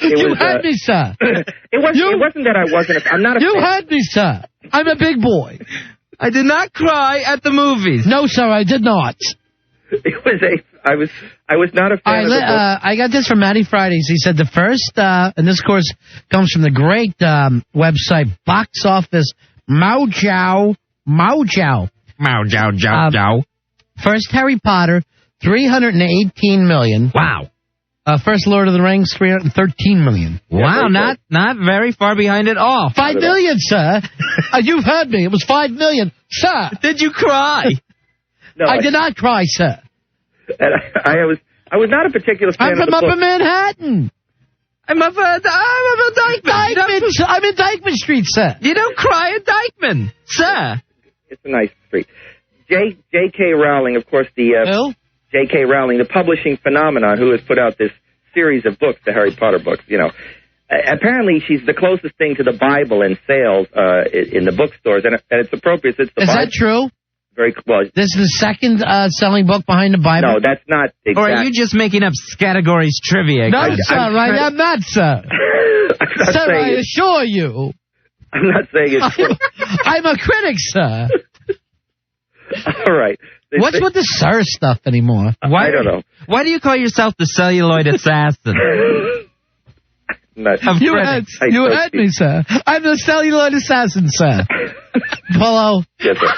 You had me, sir. It wasn't that I wasn't. I'm not a fan. You had me, sir. I'm a big boy. I did not cry at the movies. No, sir, I did not. I was not a fan of the book. I got this from Matty Fridays. He said the first, and this, of course, comes from the great website Box Office Mojo. First Harry Potter, $318 million. Wow. First Lord of the Rings, $313 million. Wow, not very far behind at all. $5 million, sir. You've heard me. It was $5 million, sir. Did you cry? No, I did not cry, sir. And I was not a particular fan I'm of from the Upper book. Manhattan. I'm a Dykeman. I'm in Dykeman Street, sir. You don't cry at Dykeman, sir. It's a nice street. J.K. Rowling, of course, J.K. Rowling, the publishing phenomenon, who has put out this series of books, the Harry Potter books, apparently she's the closest thing to the Bible in sales in the bookstores, and it's appropriate. It's the Is Bible. that true? Very well. This is the second selling book behind the Bible? No, that's not exact. Or are you just making up categories trivia? No, sir, I'm not, sir. I'm not Sir, I saying assure you. I'm not saying it's true. I'm a critic, sir. All right. What's with the sir stuff anymore? I don't know. Why do you call yourself the celluloid assassin? You heard me, sir. I'm the celluloid assassin, sir. Polo. Yes, sir.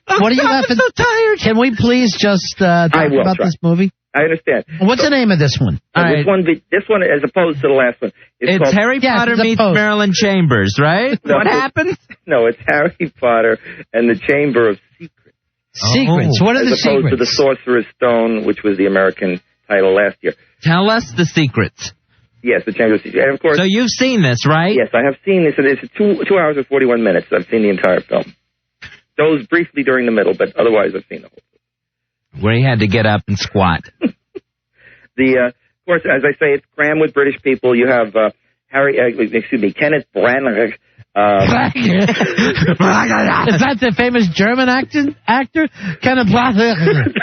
What are you laughing? I'm so tired. Can we please just talk about this movie? I understand. What's the name of this one? This one, as opposed to the last one, it's called Harry Potter meets Marilyn Chambers, right? No, what happens? No, it's Harry Potter and the Chamber of Secrets. Secrets. What are the secrets? As opposed to the Sorcerer's Stone, which was the American title last year. Tell us the secrets. Yes, the Chamber of Secrets. And of course. So you've seen this, right? Yes, I have seen this. It's 2 hours and 41 minutes. I've seen the entire film. Those briefly during the middle, but otherwise I've seen the whole thing. Where he had to get up and squat. Of course, as I say, it's crammed with British people. You have Kenneth Branagh. Is that the famous German actor? Kenneth Branagh.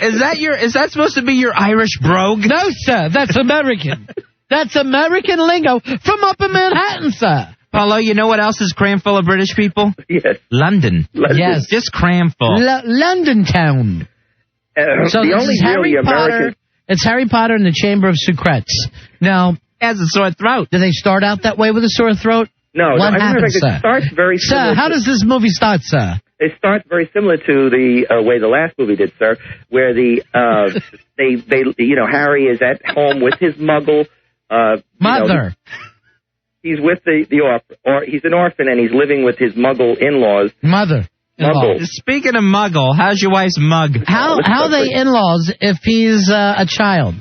Is that supposed to be your Irish brogue? No, sir. That's American. That's American lingo from Upper Manhattan, sir. Paulo, you know what else is crammed full of British people? Yes. London. Yes. Just crammed full. London town. So the only Harry really Potter. American. It's Harry Potter and the Chamber of Secrets. Now, has a sore throat. Do they start out that way with a sore throat? No. What happens, sir? It starts very similar. Sir, how does this movie start, sir? It starts very similar to the way the last movie did, sir, where Harry is at home with his Muggle mother. He's with he's an orphan and he's living with his Muggle in-laws. Mother. Muggle. Speaking of Muggle, how's your wife's mug? How are they in-laws if he's a child?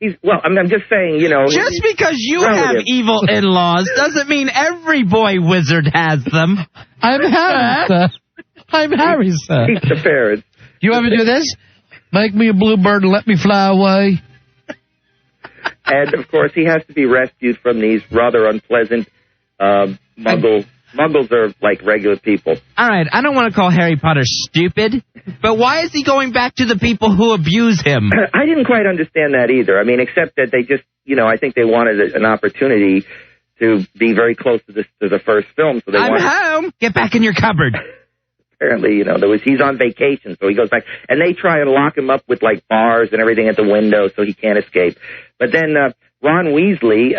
I'm just saying, Just because you have evil in-laws doesn't mean every boy wizard has them. I'm Harry, sir. I'm Harry, sir. He's the parents. You ever do this? Make me a bluebird and let me fly away. And, of course, he has to be rescued from these rather unpleasant Muggles. Muggles are like regular people. All right, I don't want to call Harry Potter stupid, but why is he going back to the people who abuse him? I didn't quite understand that either. I mean, except that they just, I think they wanted an opportunity to be very close to the first film. So I'm home. Get back in your cupboard. Apparently, he's on vacation, so he goes back. And they try and lock him up with, bars and everything at the window so he can't escape. But then Ron Weasley,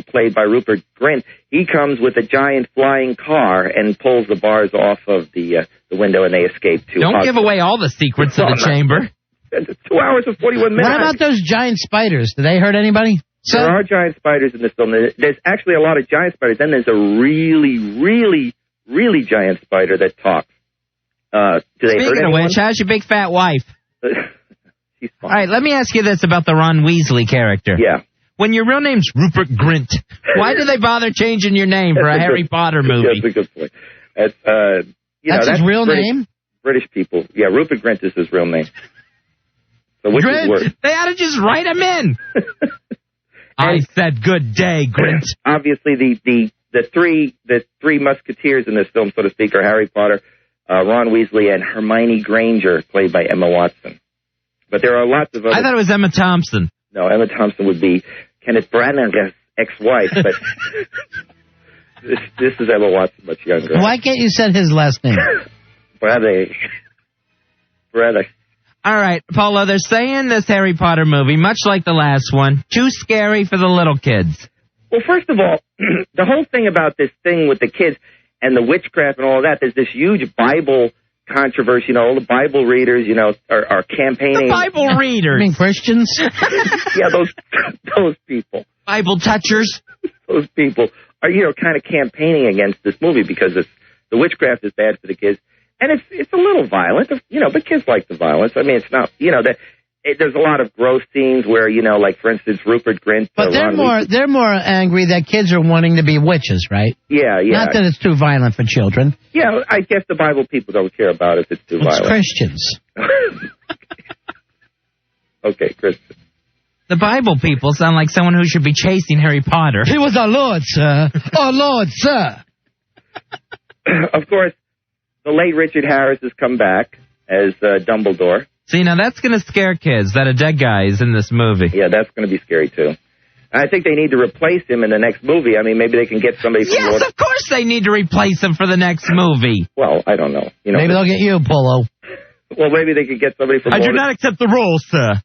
played by Rupert Grint, he comes with a giant flying car and pulls the bars off of the window, and they escape too. Don't give away all the secrets of the chamber. 2 hours and 41 minutes. What about those giant spiders? Do they hurt anybody? There are giant spiders in this film. There's actually a lot of giant spiders. Then there's a really, really, really giant spider that talks. Do they hurt anyone? Speaking of which, how's your big fat wife? She's fine. All right, let me ask you this about the Ron Weasley character. Yeah. When your real name's Rupert Grint, why do they bother changing your name for a Harry Potter movie? That's a good point. That's his real name? British people. Yeah, Rupert Grint is his real name. So which is worse? They ought to just write him in. I said good day, Grint. Obviously, the three musketeers in this film, so to speak, are Harry Potter, Ron Weasley, and Hermione Granger, played by Emma Watson. But there are lots of other... I thought it was Emma Thompson. No, Emma Thompson would be Kenneth Branagh's ex-wife, but... This is Emma Watson, much younger. Why can't you say his last name? Brother. All right, Paulo, they're saying this Harry Potter movie, much like the last one, too scary for the little kids. Well, first of all, the whole thing about this thing with the kids and the witchcraft and all that, there's this huge Bible controversy. You know, all the Bible readers, you know, are campaigning. The Bible readers. You mean Christians? Yeah, those people. Bible touchers. Those people are, you know, kind of campaigning against this movie because the witchcraft is bad for the kids. And it's a little violent, you know, but kids like the violence. I mean, it's not, you know, there's a lot of gross scenes where, you know, like, for instance, Rupert Grint. But they're more angry that kids are wanting to be witches, right? Yeah. Not that it's too violent for children. Yeah, I guess the Bible people don't care about if it's too violent. It's Christians. Okay, Christian. The Bible people sound like someone who should be chasing Harry Potter. He was our Lord, sir. Our Lord, sir. Of course, the late Richard Harris has come back as Dumbledore. See, now that's going to scare kids that a dead guy is in this movie. Yeah, that's going to be scary, too. I think they need to replace him in the next movie. I mean, maybe they can get somebody from Yes, of course they need to replace him for the next movie. Well, I don't know. You know, maybe they'll get you, Polo. Well, maybe they could get somebody from I do not accept the role, sir.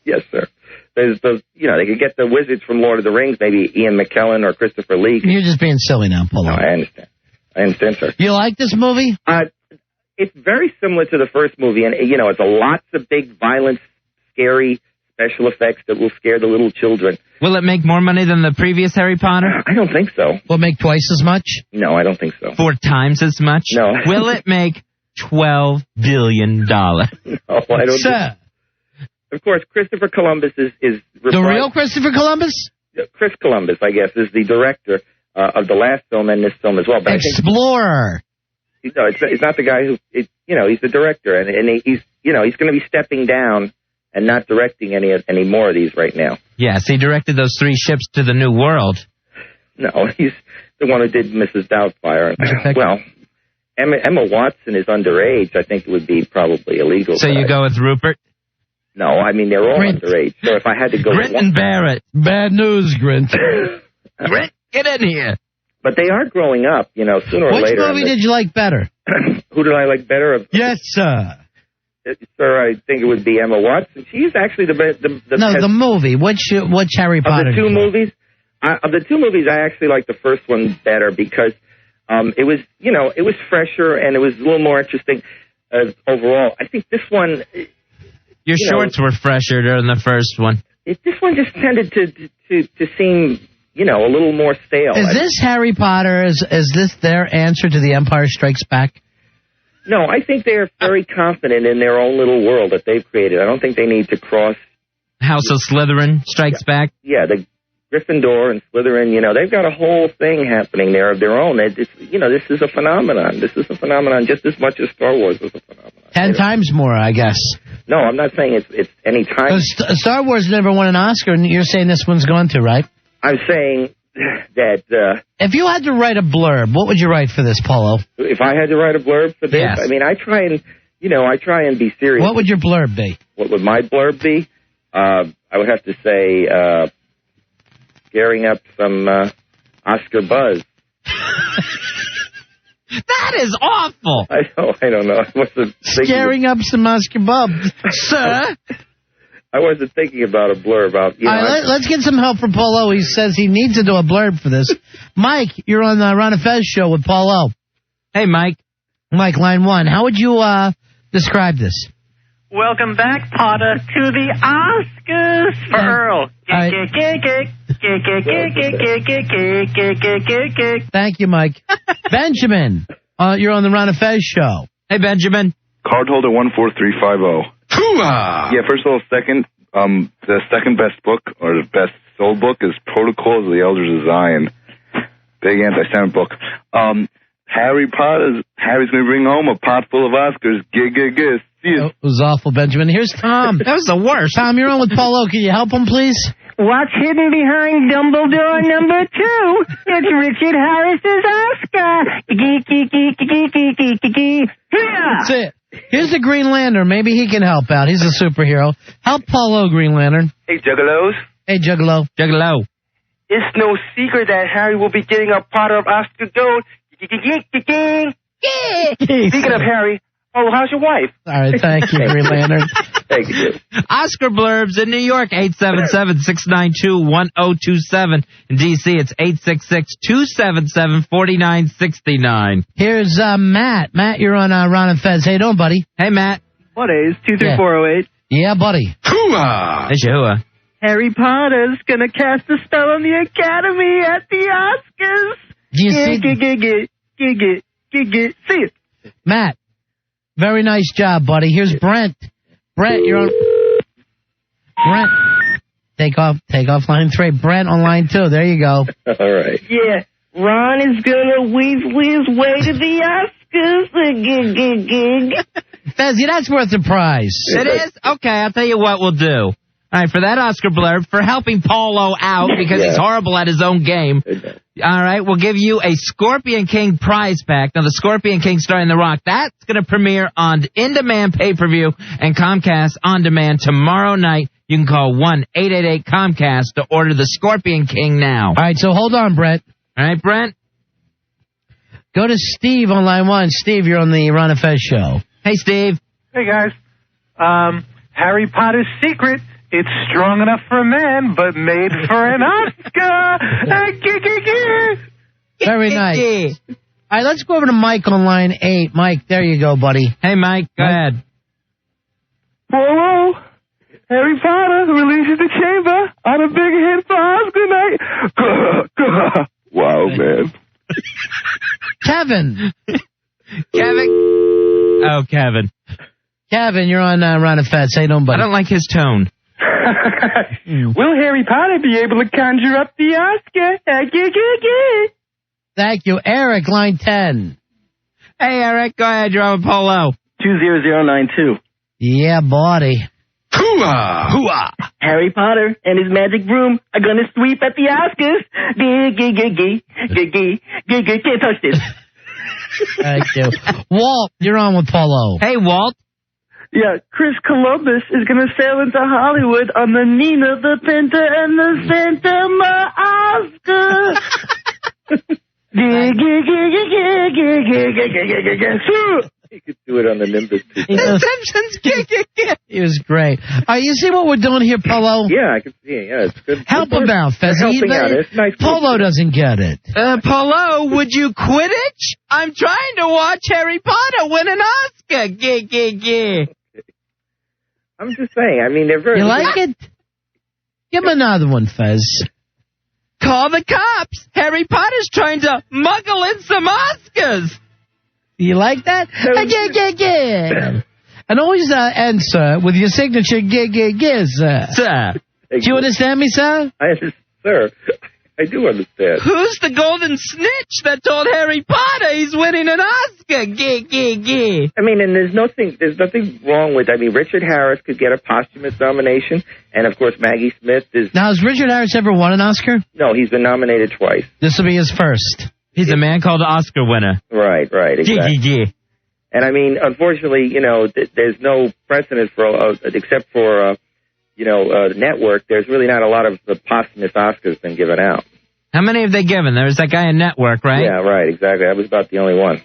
Yes, sir. There's those, you know, they could get the wizards from Lord of the Rings, maybe Ian McKellen or Christopher Lee. You're just being silly now, Polo. No, I understand, sir. You like this movie? It's very similar to the first movie, and, you know, it's lots of big, violent, scary special effects that will scare the little children. Will it make more money than the previous Harry Potter? I don't think so. Will it make twice as much? No, I don't think so. 4 times as much? No. Will it make $12 billion? No, I don't Sir. Of course, Christopher Columbus is the real Christopher Columbus? Chris Columbus, I guess, is the director of the last film and this film as well. But Explorer. No, it's not the guy who, you know, he's the director, and he's, you know, he's going to be stepping down and not directing any more of these right now. Yes, he directed those 3 ships to the New World. No, he's the one who did Mrs. Doubtfire. Well, Emma Watson is underage. I think it would be probably illegal. So you go with Rupert? No, I mean, they're all underage. So if I had to go Grint and Barrett. Bad news, Grint. Grint, get in here. But they are growing up, you know, sooner or later. Which movie did you like better? Who did I like better? Yes, sir. Sir, I think it would be Emma Watson. She's actually the movie. Which Harry Potter? Of the 2 movies? Of the 2 movies, I actually like the first one better because it was, you know, it was fresher and it was a little more interesting overall. I think this one... Your shorts were fresher than the first one. This one just tended to seem... you know, a little more stale. Is this Harry Potter? Is this their answer to The Empire Strikes Back? No, I think they're very confident in their own little world that they've created. I don't think they need to cross... House of Slytherin Strikes Back? Yeah, the Gryffindor and Slytherin, you know, they've got a whole thing happening there of their own. You know, this is a phenomenon. This is a phenomenon just as much as Star Wars was a phenomenon. 10 times more, I guess. No, I'm not saying it's any time. Star Wars never won an Oscar, and you're saying this one's going to, right? I'm saying that... if you had to write a blurb, what would you write for this, Paulo? If I had to write a blurb for this, yes. I mean, I try and be serious. What would your blurb be? What would my blurb be? I would have to say, scaring up some Oscar buzz. That is awful. I don't know. I wasn't scaring up some Oscar bubs, sir. I wasn't thinking about a blurb. Let's get some help from Paulo. He says he needs to do a blurb for this. Mike, you're on the Ron and Fez show with Paulo. Hey, Mike. Mike, line 1. How would you describe this? Welcome back, Potter, to the Oscars for Earl. Thank you, Mike. Benjamin, you're on the Ron and Fez show. Hey, Benjamin. Cardholder 14350. Yeah, first of all, the second best book, or the best sold book, is Protocols of the Elders of Zion. Big anti-Semitic book. Harry's going to bring home a pot full of Oscars. It was awful, Benjamin. Here's Tom. That was the worst. Tom, you're on with Paulo. Can you help him, please? What's hidden behind Dumbledore number 2? It's Richard Harris's Oscar. That's it. Here's the Green Lantern. Maybe he can help out. He's a superhero. Help Paulo, Green Lantern. Hey, Juggalos. Hey, Juggalo. Juggalo. it's no secret that Harry will be getting a pot of Oscar gold. Speaking of Harry, how's your wife? All right, thank you, Green Lantern. Thank you. Oscar blurbs in New York, 877-692-1027. In D.C., it's 866-277-4969. Here's Matt. Matt, you're on Ron and Fez. How you doing, buddy? Hey, Matt. What is 23408? Yeah, buddy. Hooah! There's your hooah. Harry Potter's gonna cast a spell on the Academy at the Oscars. Do you see? See it. Matt, very nice job, buddy. Here's Brent. Brent, you're on. Brent, take off line 3. Brent on line 2. There you go. All right. Yeah, Ron is gonna weaselly his way to the Oscars. Fezzy, that's worth the prize. It is? Okay, I'll tell you what we'll do. All right, for that Oscar blurb, for helping Paulo out because he's horrible at his own game, all right, we'll give you a Scorpion King prize pack. Now, the Scorpion King starring The Rock, that's going to premiere on In-Demand pay-per-view and Comcast On Demand tomorrow night. You can call 1-888-COMCAST to order the Scorpion King now. All right, so hold on, Brent. All right, Brent? Go to Steve on line 1. Steve, you're on the Ron and Fez show. Hey, Steve. Hey, guys. Harry Potter's secret. It's strong enough for a man, but made for an Oscar. Very nice. All right, let's go over to Mike on line 8. Mike, there you go, buddy. Hey, Mike, go ahead. Whoa, Harry Potter releases the chamber on a big hit for Oscar night. Wow, man. Kevin. Kevin. Oh, Kevin. Kevin, you're on Ron and Fez. How you doing, buddy? I don't like his tone. Will Harry Potter be able to conjure up the Oscar? Thank you. Eric, line 10. Hey, Eric, go ahead. You're on with Polo. 20092. Yeah, buddy. Hooah! Hooah! Harry Potter and his magic broom are gonna sweep at the Oscars. Can't touch this. Thank you. Walt, you're on with Polo. Hey, Walt. Yeah, Chris Columbus is going to sail into Hollywood on the Nina, the Pinta, and the Santa Oscar. You could do it on the Nimbus. The Simpsons. He was great. You see what we're doing here, Polo? Yeah, I can see it. Yeah, it's good. Help him out, Fezzy. Helping out. It's nice. Polo doesn't get it. Polo, would you quit it? I'm trying to watch Harry Potter win an Oscar. I'm just saying. I mean, they're very. You like it? Give him another one, Fez. Call the cops. Harry Potter's trying to muggle in some Oscars. You like that? And always answer with your signature, sir. Do you understand me, sir? Sir, I do understand. Who's the golden snitch that told Harry Potter he's winning an Oscar? I mean, and there's nothing wrong with. I mean, Richard Harris could get a posthumous nomination, and of course Maggie Smith is. Now, has Richard Harris ever won an Oscar? No, he's been nominated twice. This will be his first. He's a man called Oscar winner. Right, exactly. And I mean, unfortunately, you know, there's no precedent for except for the network. There's really not a lot of the posthumous Oscars been given out. How many have they given? There's that guy in Network, right? Yeah, right, exactly. I was about the only one.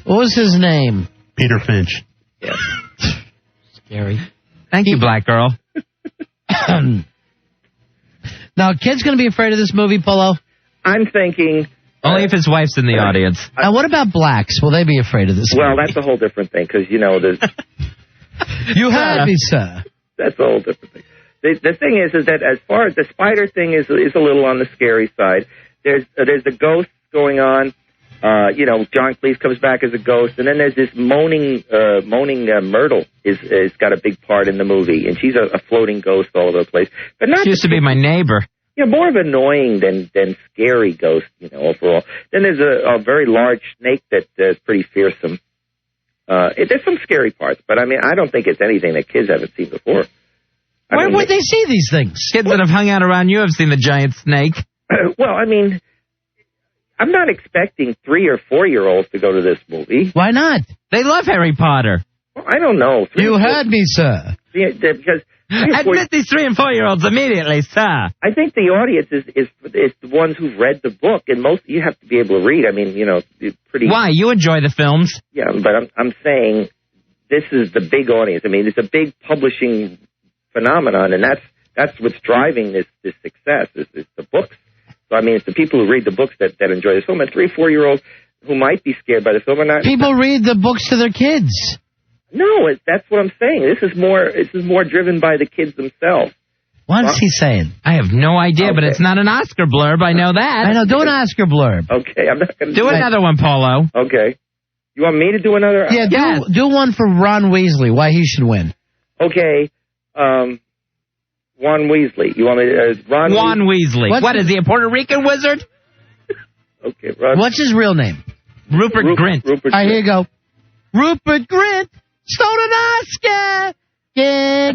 What was his name? Peter Finch. Yeah. Scary. Thank you, black girl. Now, kids going to be afraid of this movie, Polo? I'm thinking. Only if his wife's in the audience. Now, what about blacks? Will they be afraid of this movie? Well, that's a whole different thing, because, you know, there's... You had me, sir. That's a whole different thing. The thing is that as far as the spider thing is a little on the scary side. There's the ghosts going on. John Cleese comes back as a ghost, and then there's this moaning Myrtle is got a big part in the movie, and she's a floating ghost all over the place. But not she used to be my neighbor. Yeah, more of annoying than scary ghost, overall. Then there's a very large snake that's pretty fearsome. There's some scary parts, but I mean, I don't think it's anything that kids haven't seen before. Where would they see these things? Kids that have hung out around you have seen the giant snake. Well, I mean, I'm not expecting 3 or 4-year-olds to go to this movie. Why not? They love Harry Potter. Well, I don't know. You heard me, sir. Because Admit these 3 and 4-year-olds immediately, sir. I think the audience is the ones who've read the book, and you have to be able to read. I mean, it's pretty. Why? You enjoy the films. Yeah, but I'm saying this is the big audience. I mean, it's a big publishing phenomenon, and that's what's driving this success is the books. So I mean, it's the people who read the books that enjoy the film, and 3 or 4-year-olds who might be scared by the film are not. People read the books to their kids. No, that's what I'm saying. This is more driven by the kids themselves. What's he saying? I have no idea, but it's not an Oscar blurb. I know that. I know. Do an Oscar blurb. Okay, I'm not going to do another one, Paulo. Okay. You want me to do another? Yeah, do one for Ron Weasley, why he should win. Okay. Ron Weasley. You want me to... Ron Weasley. What is he, a Puerto Rican wizard? Okay, Ron. What's his real name? Rupert Grint. Rupert All right, here you go. Rupert Grint stole an Oscar. Okay.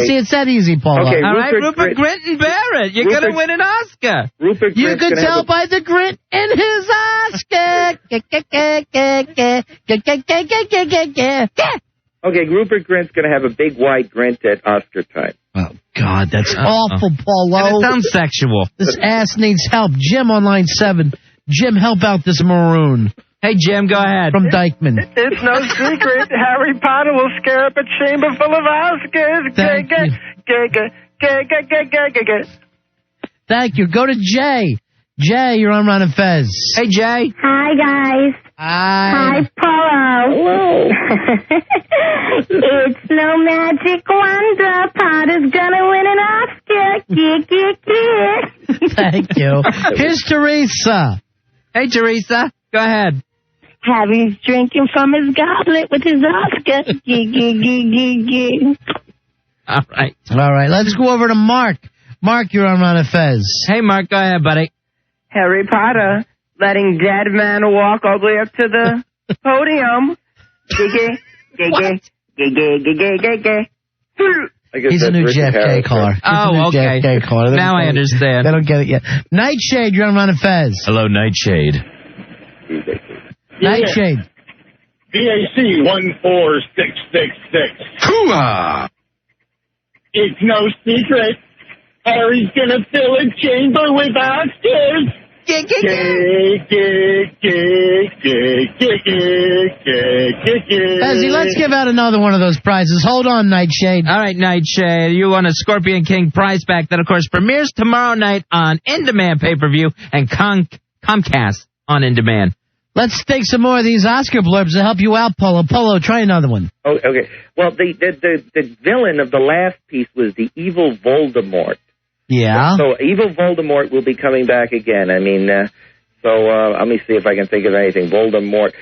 See, it's that easy, Paul. Okay, all right, Rupert Grint and Barrett. You're going to win an Oscar. Rupert you could tell by the grit in his Oscar. Okay, Rupert Grint's going to have a big wide grint at Oscar time. Oh, God, that's awful, Paulo. And it sounds sexual. This ass needs help. Jim on line 7. Jim, help out this maroon. Hey, Jim, go ahead. From Dykeman. It's no secret. Harry Potter will scare up a chamber full of Oscars. Thank you. Go to Jay. Jay, you're on Ron and Fez. Hey, Jay. Hi, guys. Hi. Hi, Paulo. Hello. It's no magic wonder. Potter's gonna win an Oscar. Thank you. Here's Teresa. Hey, Teresa. Go ahead. Harry's drinking from his goblet with his Oscar. All right. All right, let's go over to Mark. Mark, you're on Ron and Fez. Hey, Mark, go ahead, buddy. Harry Potter letting dead man walk all the way up to the podium. He's a new JFK caller. Oh, okay. JFK caller. Now I understand. They don't get it yet. Nightshade, you're on Ron and Fez. Hello, Nightshade. Nightshade. BAC 14666. Hoo-ah! It's no secret. Harry's gonna fill a chamber with Oscars. Fezzy, let's give out another one of those prizes. Hold on, Nightshade. All right, Nightshade. You won a Scorpion King prize pack that, of course, premieres tomorrow night on In Demand pay-per-view and Comcast on In Demand. Let's take some more of these Oscar blurbs to help you out, Polo. Polo, try another one. Oh, okay. Well, the villain of the last piece was the evil Voldemort. Yeah. So evil Voldemort will be coming back again. I mean, let me see if I can think of anything. Voldemort.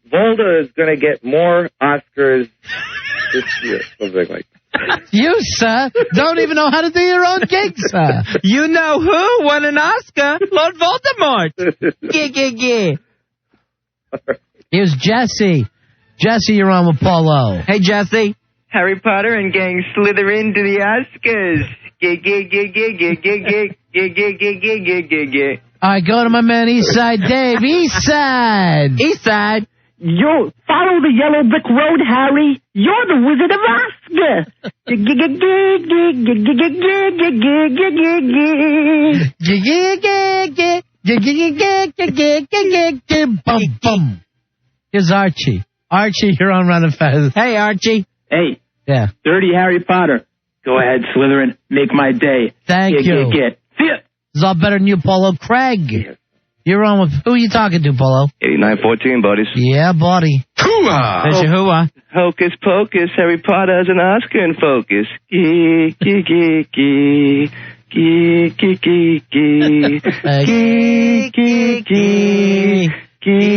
Volda is going to get more Oscars this year. Something like that. You, sir, don't even know how to do your own gig, sir. You know who won an Oscar? Lord Voldemort. Here's Jesse. Jesse, you're on with Paulo. Hey, Jesse. Harry Potter and gang slither into the Oscars. All right, go to my man Eastside Dave. Eastside. Eastside. Yo, follow the yellow brick road, Harry. You're the Wizard of Oscar. Here's Archie. Archie, you're on Ron and Fez. Hey, Archie. Hey. Yeah. Dirty Harry Potter. Go ahead, Slytherin. Make my day. Thank you. See ya. This is all better than you, Polo. Craig. You're on with... Who are you talking to, Polo? 8914, buddies. Yeah, buddy. Hoo-ah! There's your hoo-ah. Hocus pocus, Harry Potter has an Oscar in focus.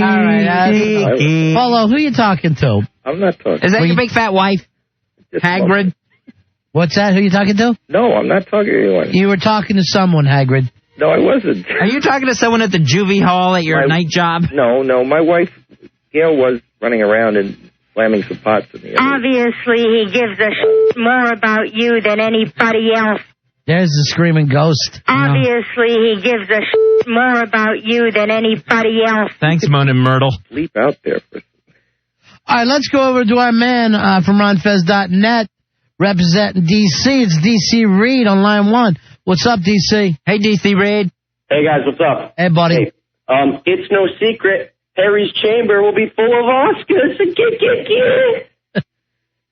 All right. Polo, who are you talking to? I'm not talking. Is that your big fat wife? Hagrid? What's that? Who are you talking to? No, I'm not talking to anyone. You were talking to someone, Hagrid. No, I wasn't. Are you talking to someone at the juvie hall at your night job? No. My wife, Gail, was running around and slamming some pots in the air. Obviously, he gives a more about you than anybody else. There's the screaming ghost. Obviously, he gives a more about you than anybody else. Thanks, Moanin' Myrtle. Sleep out there for All right, let's go over to our man from RonFez.net representing D.C. It's D.C. Reed on line 1. What's up, D.C.? Hey, D.C. Reed. Hey, guys, what's up? Hey, buddy. Hey, it's no secret. Harry's chamber will be full of Oscars.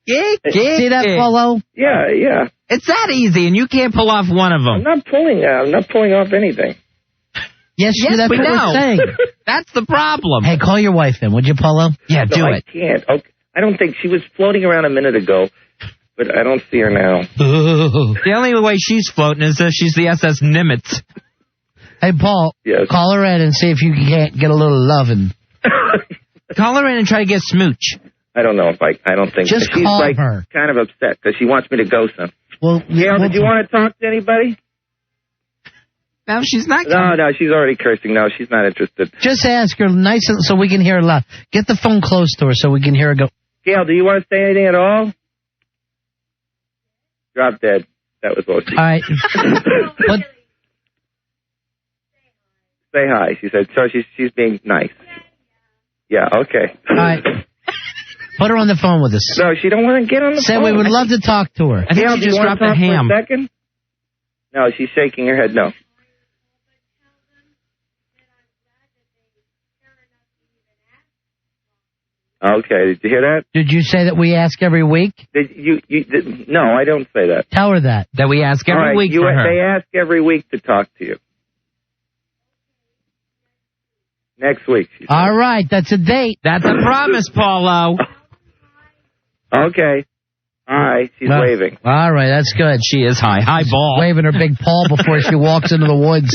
See that, Polo? Yeah. It's that easy, and you can't pull off one of them. I'm not pulling off anything. Yes, that's we what know. we're saying. That's the problem. Hey, call your wife in, would you, Polo? Yeah, do it. I can't. Okay. I don't think she was floating around a minute ago, but I don't see her now. The only way she's floating is if she's the SS Nimitz. Hey, Paul, yes. Call her in and see if you can't get a little loving. Call her in and try to get smooch. I don't know if I don't think just she's call like her. Kind of upset because she wants me to go some. Well, Gail, did you want to talk to anybody? No, she's not. No, she's already cursing. No, she's not interested. Just ask her nice so we can hear her loud. Get the phone close to her so we can hear her go. Gail, do you want to say anything at all? Drop dead. That was all she. All right. What? Say hi. She said. So she's being nice. Yeah. Okay. All right. Put her on the phone with us. No, she don't want to get on the Say phone. we would love to talk to her. I think Gail, she just dropped a ham. For a second? No, she's shaking her head. No. Okay, did you hear that? Did you say that we ask every week? No, I don't say that. Tell her that. That we ask every week for her. They ask every week to talk to you. Next week. All right, that's a date. That's a promise, Paulo. Okay. All right, she's waving. All right, that's good. She is high ball. Waving her big paw before she walks into the woods.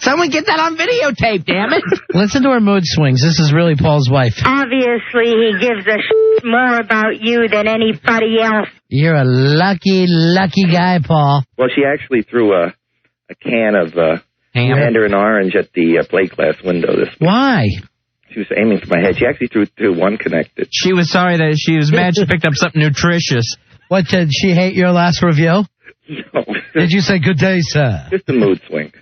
Someone get that on videotape, damn it. Listen to her mood swings. This is really Paul's wife. Obviously, he gives a more about you than anybody else. You're a lucky guy, Paul. Well, she actually threw a can of mandarin orange at the plate glass window this week. Why? She was aiming for my head. She actually threw one connected. She was sorry that she was mad she picked up something nutritious. What, did she hate your last review? No. Did you say, good day, sir? Just a mood swing.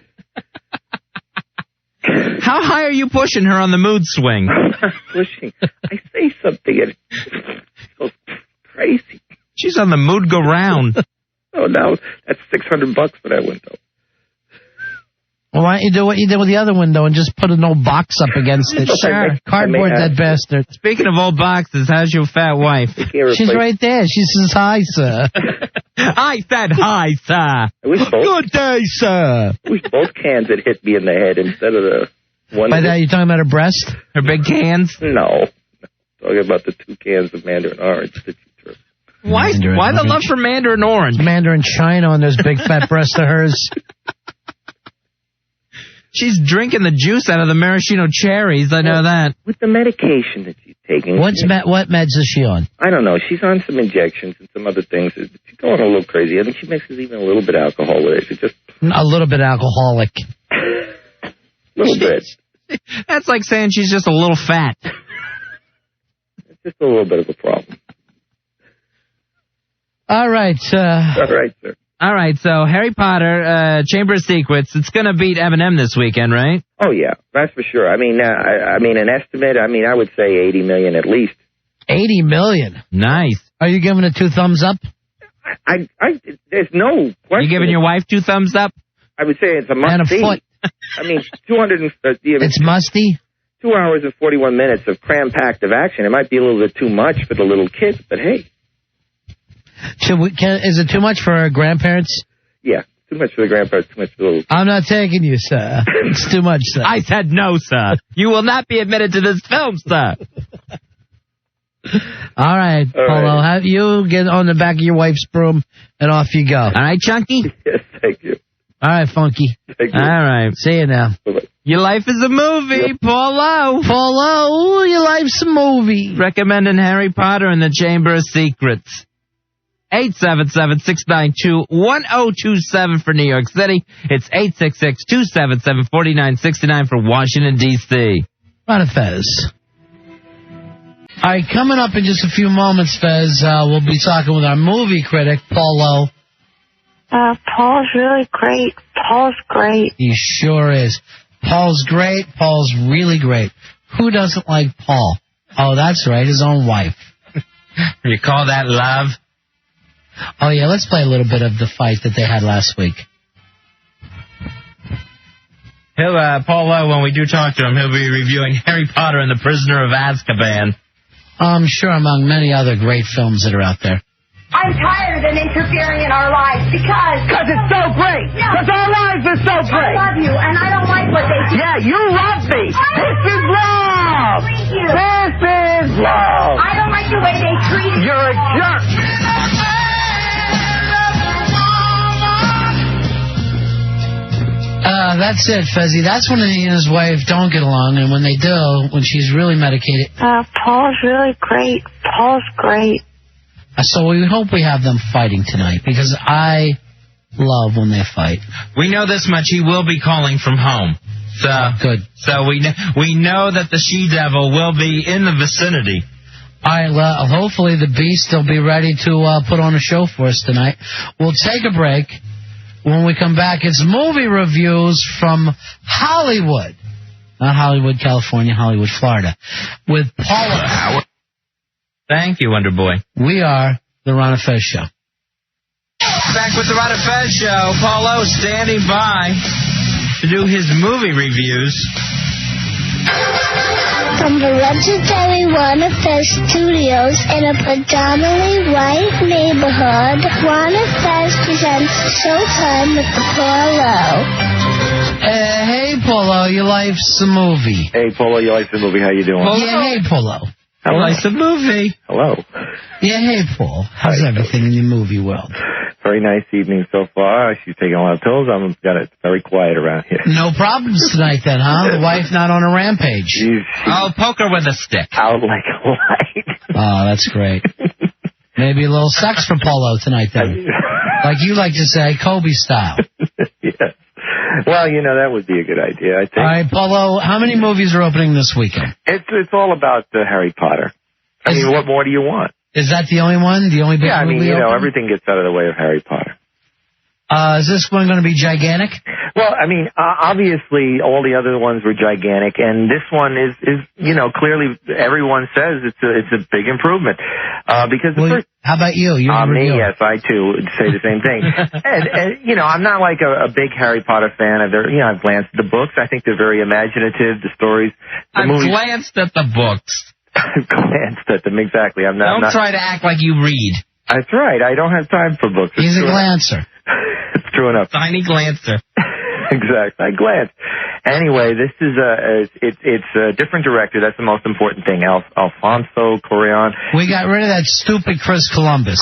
How high are you pushing her on the mood swing? Pushing. I say something and it goes crazy. She's on the mood go round. Oh, no. That's $600 for that window. Well, why don't you do what you did with the other window and just put an old box up against it? Sure. Cardboard that bastard. Speaking of old boxes, how's your fat wife? She's right there. She says, hi, sir. I said hi, sir. Good day, sir. I wish both cans had hit me in the head instead of the one. By that, you're talking about her breast? Her big cans? No. Talking about the 2 cans of mandarin orange that you threw. Why the love for mandarin orange? Mandarin China on those big fat breasts of hers. She's drinking the juice out of the maraschino cherries. I know that. With the medication that she's taking. What meds is she on? I don't know. She's on some injections and some other things. She's going a little crazy. I think she mixes even a little bit of alcohol with it. She's just a little bit alcoholic. A little bit. That's like saying she's just a little fat. It's just a little bit of a problem. All right. All right, sir. All right, so Harry Potter, Chamber of Secrets, it's going to beat M&M this weekend, right? Oh, yeah, that's for sure. I mean, an estimate, I would say 80 million at least. 80 million? Nice. Are you giving it 2 thumbs up? There's no question. You giving your wife 2 thumbs up? I would say it's a must and a see. foot. I mean, 200. It's musty? 2 hours and 41 minutes of cram-packed of action. It might be a little bit too much for the little kids, but hey. Is it too much for grandparents? Yeah, too much for the grandparents, too much for the little kids. I'm not taking you, sir. It's too much, sir. I said no, sir. You will not be admitted to this film, sir. All right, Polo. Have you get on the back of your wife's broom and off you go. All right, Chunky? Yes, thank you. All right, Funky. Thank you. All right. See you now. Bye-bye. Your life is a movie, Paulo. Paulo, your life's a movie. Recommending Harry Potter and the Chamber of Secrets. 877-692-1027 for New York City. It's 866-277-4969 for Washington, D.C. Right, Fez. All right, coming up in just a few moments, Fez, we'll be talking with our movie critic, Paulo. Paul's really great. Paul's great. He sure is. Paul's great. Paul's really great. Who doesn't like Paul? Oh, that's right, his own wife. You call that love? Oh, yeah, let's play a little bit of the fight that they had last week. Paul Lowe, when we do talk to him, he'll be reviewing Harry Potter and the Prisoner of Azkaban. I'm sure among many other great films that are out there. I'm tired of them interfering in our lives because it's so great. Because our lives are so great. I love you, and I don't like what they do. Yeah, you love me. This is love. Treat you. This is love. I don't like the way they treat you. You're a jerk. That's it, Fezzi. That's when he and his wife don't get along, and when they do, when she's really medicated. Paul's really great. Paul's great. So we hope we have them fighting tonight, because I love when they fight. We know this much. He will be calling from home. So good. So we know that the she-devil will be in the vicinity. All right, well, hopefully the Beast will be ready to put on a show for us tonight. We'll take a break. When we come back, it's movie reviews from Hollywood. Not Hollywood, California, Hollywood, Florida. With Paula. Thank you, Wonder Boy. We are the Ron and Fez Show. Back with the Ron and Fez Show. Paulo standing by to do his movie reviews. From the legendary Ron and Fez Studios in a predominantly white neighborhood, Ron and Fez presents Showtime with the Paulo. Hey, Paulo, your life's a movie. Hey, Polo, you like the movie? How you doing? Yeah, hey, Paulo. Hello. Life's a movie. Hello. Yeah, hey, Paul. How's everything in your movie world? Very nice evening so far. She's taking a lot of pills. I've got it very quiet around here. No problems tonight then, huh? The wife not on a rampage. I'll poke her with a stick. Out like a light. Oh, that's great. Maybe a little sex for Paulo tonight then. Like you like to say, Kobe style. Yes. Well, that would be a good idea, I think. All right, Paulo, how many movies are opening this weekend? It's all about Harry Potter. I mean, what more do you want? Is that the only one? The only big movie? Yeah, everything gets out of the way of Harry Potter. Is this one going to be gigantic? Well, I mean, obviously all the other ones were gigantic, and this one is clearly everyone says it's a big improvement. Because the first. How about you? Me, yes, I too would say the same thing. and I'm not like a big Harry Potter fan. I've glanced at the books. I think they're very imaginative. The stories. I've glanced at the books. I've glanced at them, exactly. Don't try to act like you read. That's right. I don't have time for books. He's a glancer. It's true enough. Tiny glancer. Exactly. I glance. Anyway, this is it's a different director. That's the most important thing. Alfonso Cuarón. We got rid of that stupid Chris Columbus.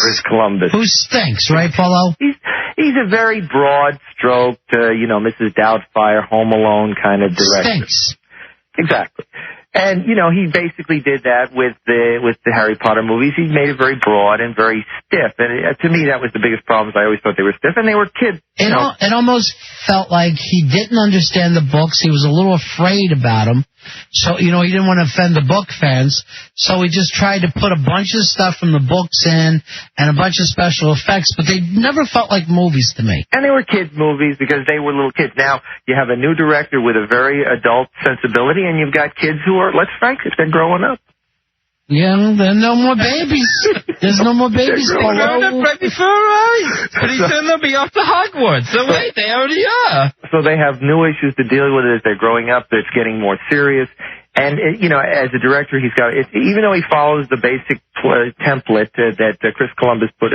Who stinks, right, Paulo? He's a very broad-stroked, Mrs. Doubtfire, Home Alone kind of director. Stinks. Exactly. And, he basically did that with the Harry Potter movies. He made it very broad and very stiff. And to me, that was the biggest problem. I always thought they were stiff, and they were kids. It almost felt like he didn't understand the books. He was a little afraid about them. So, he didn't want to offend the book fans. So he just tried to put a bunch of stuff from the books in and a bunch of special effects, but they never felt like movies to me. And they were kids' movies because they were little kids. Now, you have a new director with a very adult sensibility, and you've got kids who are, let's face it, they're growing up. Yeah, there are no more babies. There's no more babies. They're growing up right before our eyes. Pretty soon they'll be off to Hogwarts. So wait, they already are. So they have new issues to deal with as they're growing up. It's getting more serious. And, as a director, he's got, even though he follows the basic template that Chris Columbus put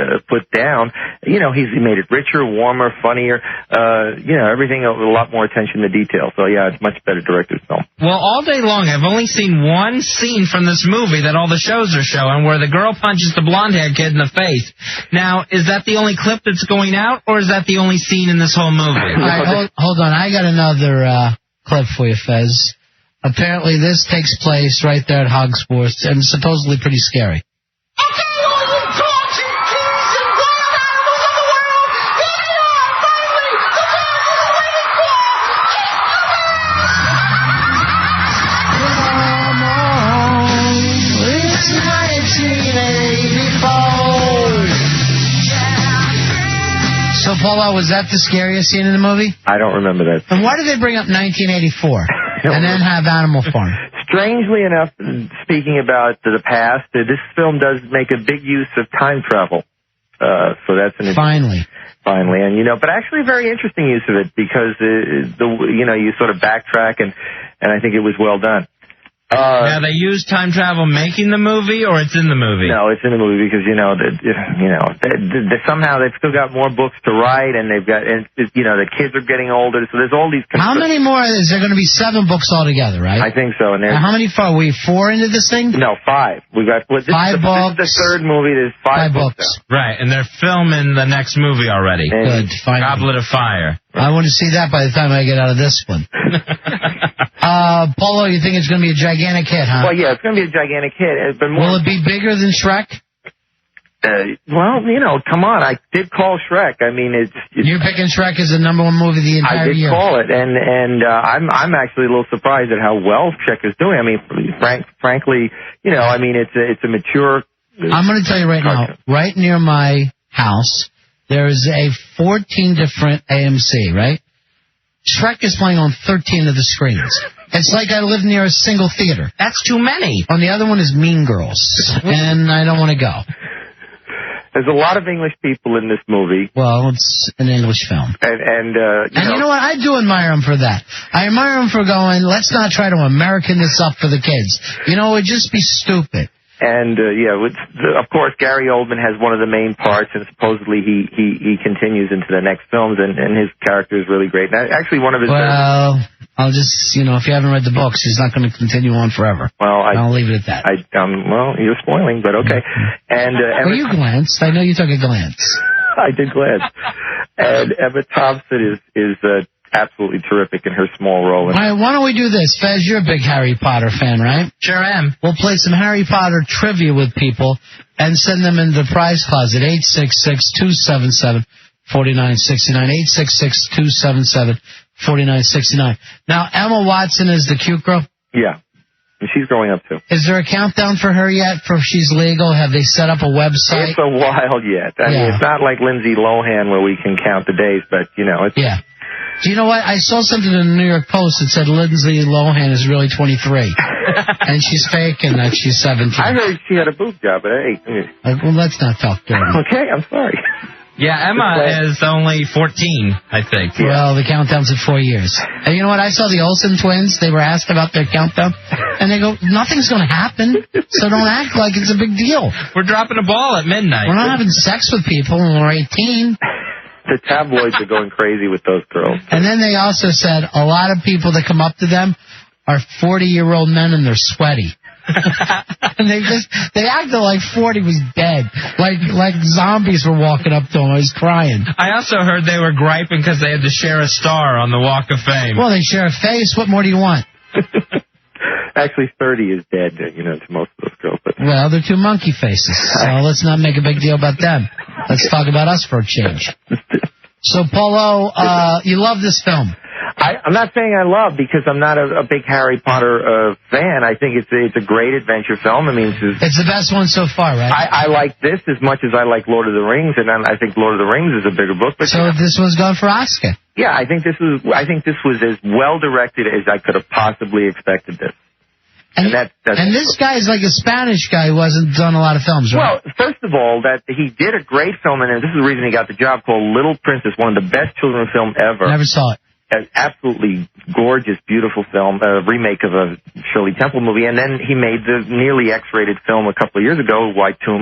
down, he's made it richer, warmer, funnier, everything, a lot more attention to detail. So, yeah, it's much better director's film. Well, all day long, I've only seen one scene from this movie that all the shows are showing where the girl punches the blonde-haired kid in the face. Now, is that the only clip that's going out, or is that the only scene in this whole movie? All right, hold on. I got another clip for you, Fez. Apparently, this takes place right there at Hogwarts, and supposedly pretty scary. So, Paulo, was that the scariest scene in the movie? I don't remember that. And why did they bring up 1984 and then have Animal Farm? Strangely enough, speaking about the past, this film does make a big use of time travel. So that's an Finally, and but actually a very interesting use of it because you sort of backtrack and I think it was well done. Now they use time travel making the movie, or it's in the movie? No, it's in the movie because somehow they've still got more books to write, and they've got the kids are getting older, so there's all these. How many more? Is there going to be 7 books altogether, right? I think so. And how many far? Are we 4 into this thing? No, 5. We got 5 books. This is the third movie. There's 5 books. Right, and they're filming the next movie already. Good. Finally. Goblet of Fire. I want to see that by the time I get out of this one. Polo, you think it's going to be a gigantic hit, huh? Well, yeah, it's going to be a gigantic hit. But will it be bigger than Shrek? Come on. I did call Shrek. I mean, You're picking Shrek as the number 1 movie the entire year. I did call it, and I'm actually a little surprised at how well Shrek is doing. I mean, frankly, it's a mature. I'm going to tell you right now, right near my house, there is a 14 different AMC, right? Shrek is playing on 13 of the screens. It's like I live near a single theater. That's too many. On the other one is Mean Girls, and I don't want to go. There's a lot of English people in this movie. Well, it's an English film. And you know what? I do admire him for that. I admire him for going, let's not try to American this up for the kids. It would just be stupid. And, of course, Gary Oldman has one of the main parts, and supposedly he continues into the next films, and his character is really great. Actually, one of his... Well, I'll just, if you haven't read the books, he's not going to continue on forever. Well, I'll leave it at that. Well, you're spoiling, but okay. And you glanced. I know you took a glance. I did glance. And Emma Thompson is absolutely terrific in her small role. All right, why don't we do this? Fez, you're a big Harry Potter fan, right? Sure am. We'll play some Harry Potter trivia with people and send them in the prize closet, 866-277-4969, 866-277-4969. Now, Emma Watson is the cute girl? Yeah. And she's growing up, too. Is there a countdown for her yet, for if she's legal? Have they set up a website? It's a while yet. I mean, it's not like Lindsay Lohan where we can count the days, but, it's... Yeah. Do you know what? I saw something in the New York Post that said Lindsay Lohan is really 23. And she's faking that she's 17. I heard she had a boob job at 8. Well, let's not talk dirty. Okay, I'm sorry. Yeah, Emma is only 14, I think. Well, the countdown's at 4 years. And you know what? I saw the Olsen twins. They were asked about their countdown. And they go, nothing's going to happen, so don't act like it's a big deal. We're dropping a ball at midnight. We're not having sex with people when we're 18. The tabloids are going crazy with those girls. And then they also said a lot of people that come up to them are 40-year-old men and they're sweaty. And they acted like 40 was dead. Like zombies were walking up to him. I was crying. I also heard they were griping because they had to share a star on the Walk of Fame. Well, they share a face. What more do you want? Actually, 30 is dead, to most of those girls. But... Well, they're 2 monkey faces. So let's not make a big deal about them. Let's talk about us for a change. So, Polo, you love this film. I'm not saying I love because I'm not a big Harry Potter fan. I think it's a great adventure film. I mean, it's the best one so far, right? I like this as much as I like Lord of the Rings, and I think Lord of the Rings is a bigger book. But so this one's gone for Oscar. Yeah, I think this was as well directed as I could have possibly expected this. And this guy's like a Spanish guy who hasn't done a lot of films, right? Well, first of all, that he did a great film, and this is the reason he got the job, called Little Princess, one of the best children's film ever. Never saw it. An absolutely gorgeous, beautiful film, a remake of a Shirley Temple movie, and then he made the nearly X-rated film a couple of years ago, Why Tu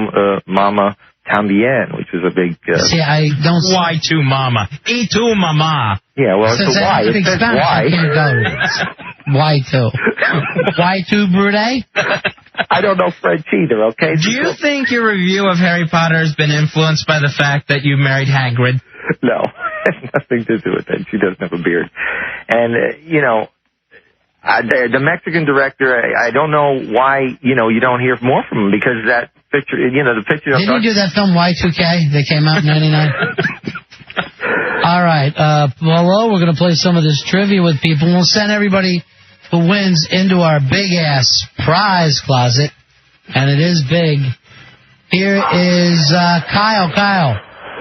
Mama Tambien, which was a big... See, I don't... Why Tu Mama? Y tu Mama. Yeah, well, it's a Y. It says Spanish, Y. I can't go. Why tu? Why tu, Brude? I don't know French either, okay? Do you think your review of Harry Potter has been influenced by the fact that you married Hagrid? No, it has nothing to do with that. She doesn't have a beard. And, the Mexican director, I don't know why, you don't hear more from him, because that picture, the picture... Didn't you do that film Y2K that came out in 99? All right, Polo, we're going to play some of this trivia with people. We'll send everybody who wins into our big-ass prize closet, and it is big. Here is Kyle. Kyle.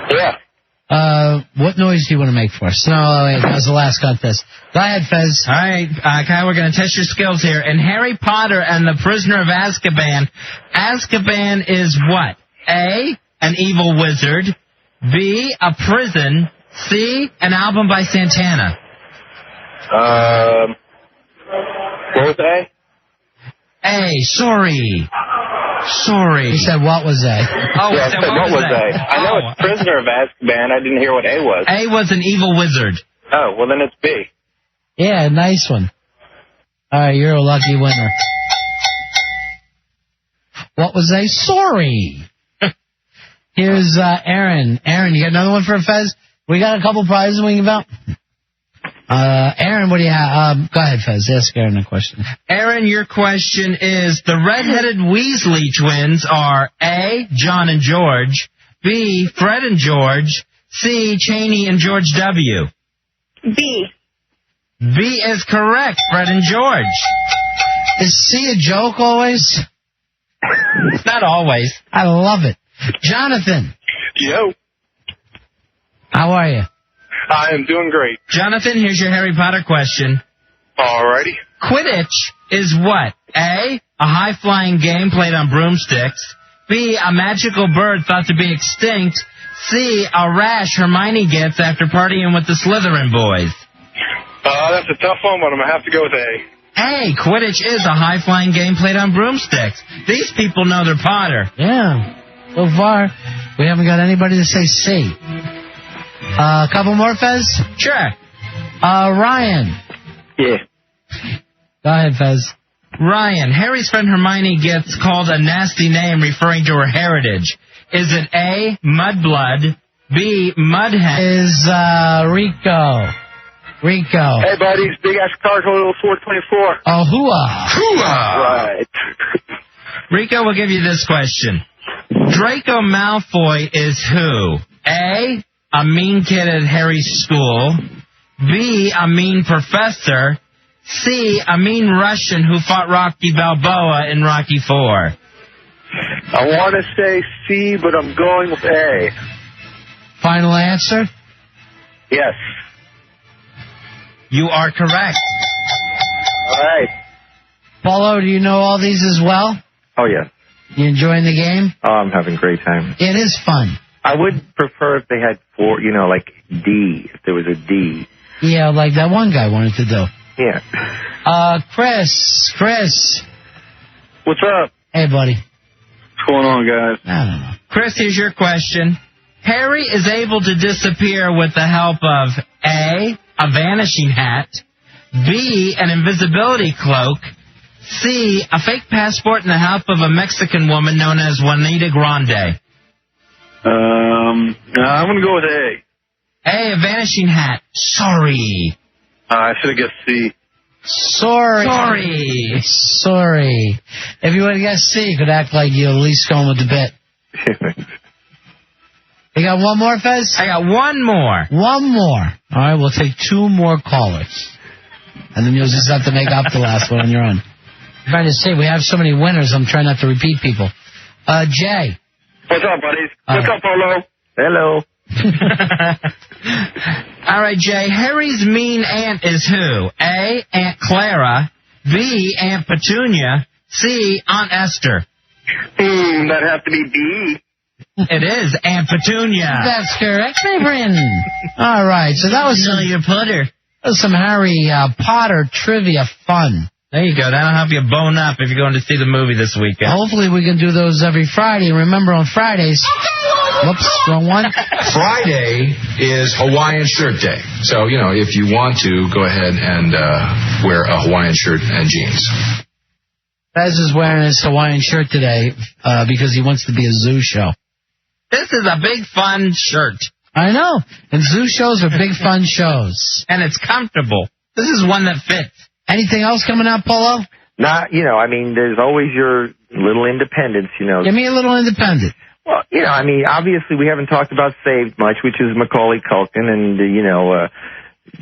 Yeah. What noise do you want to make for us? No, wait, that was the last contest. Go ahead, Fez. All right, Kyle, we're going to test your skills here. In Harry Potter and the Prisoner of Azkaban, Azkaban is what? A, an evil wizard. B, a prison. C, an album by Santana. What was A? A, sorry. He said, what was A? Oh, yeah, I said, what was A? I know it's Prisoner of Azkaban. I didn't hear what A was. A was an evil wizard. Oh, well, then it's B. Yeah, nice one. All right, you're a lucky winner. What was A? Sorry. Here's Aaron. Aaron, you got another one for Fez? We got a couple prizes we can give out. Aaron, what do you have? Go ahead, Fez. Ask Aaron a question. Aaron, your question is, the redheaded Weasley twins are A, John and George, B, Fred and George, C, Cheney and George W. B. B is correct, Fred and George. Is C a joke always? Not always. I love it. Jonathan. Yo. How are you? I am doing great. Jonathan, here's your Harry Potter question. Alrighty. Quidditch is what? A, a high-flying game played on broomsticks. B, a magical bird thought to be extinct. C, a rash Hermione gets after partying with the Slytherin boys. That's a tough one, but I'm going to have to go with A. A, Quidditch is a high-flying game played on broomsticks. These people know their Potter. Yeah. So far, we haven't got anybody to say C. A couple more, Fez? Sure. Ryan. Yeah. Go ahead, Fez. Ryan, Harry's friend Hermione gets called a nasty name referring to her heritage. Is it A, Mudblood, B, Mudhead? Is Rico. Rico. Hey, buddies. Big ass car total 424. Oh, hooah. Hoo-ah! Right. Rico will give you this question. Draco Malfoy is who? A, a mean kid at Harry's school. B, a mean professor. C, a mean Russian who fought Rocky Balboa in Rocky IV. I want to say C, but I'm going with A. Final answer? Yes. You are correct. All right. Paulo, do you know all these as well? Oh, yeah. You enjoying the game? Oh, I'm having a great time. It is fun. I would prefer if they had four, like D, if there was a D. Yeah, like that one guy wanted to do. Yeah. Chris. What's up? Hey, buddy. What's going on, guys? I don't know. Chris, here's your question. Harry is able to disappear with the help of A, a vanishing hat, B, an invisibility cloak, C, a fake passport and the help of a Mexican woman known as Juanita Grande. I'm going to go with A. A, a vanishing hat. Sorry. I should have guessed C. Sorry. If you would have guessed C, you could act like you're at least going with the bit. You got one more, Fez? I got one more. One more. All right, we'll take two more callers. And then you'll just have to make up the last one on your own. I'm trying to say, we have so many winners, I'm trying not to repeat people. Jay. What's up, buddies? What's up, Polo? Hello. All right, Jay. Harry's mean aunt is who? A, Aunt Clara. B, Aunt Petunia. C, Aunt Esther. That'd have to be B. It is Aunt Petunia. That's correct, my friend. All right, so that was some Harry Potter trivia fun. There you go. That'll help you bone up if you're going to see the movie this weekend. Hopefully we can do those every Friday. Remember, on Fridays... Whoops, wrong one. Friday is Hawaiian Shirt Day. So, if you want to, go ahead and wear a Hawaiian shirt and jeans. Fez is wearing his Hawaiian shirt today because he wants to be a zoo show. This is a big, fun shirt. I know. And zoo shows are big, fun shows. And it's comfortable. This is one that fits. Anything else coming out, Polo? Not, there's always your little independence, Give me a little independent. Well, obviously we haven't talked about Saved much, which is Macaulay Culkin, and,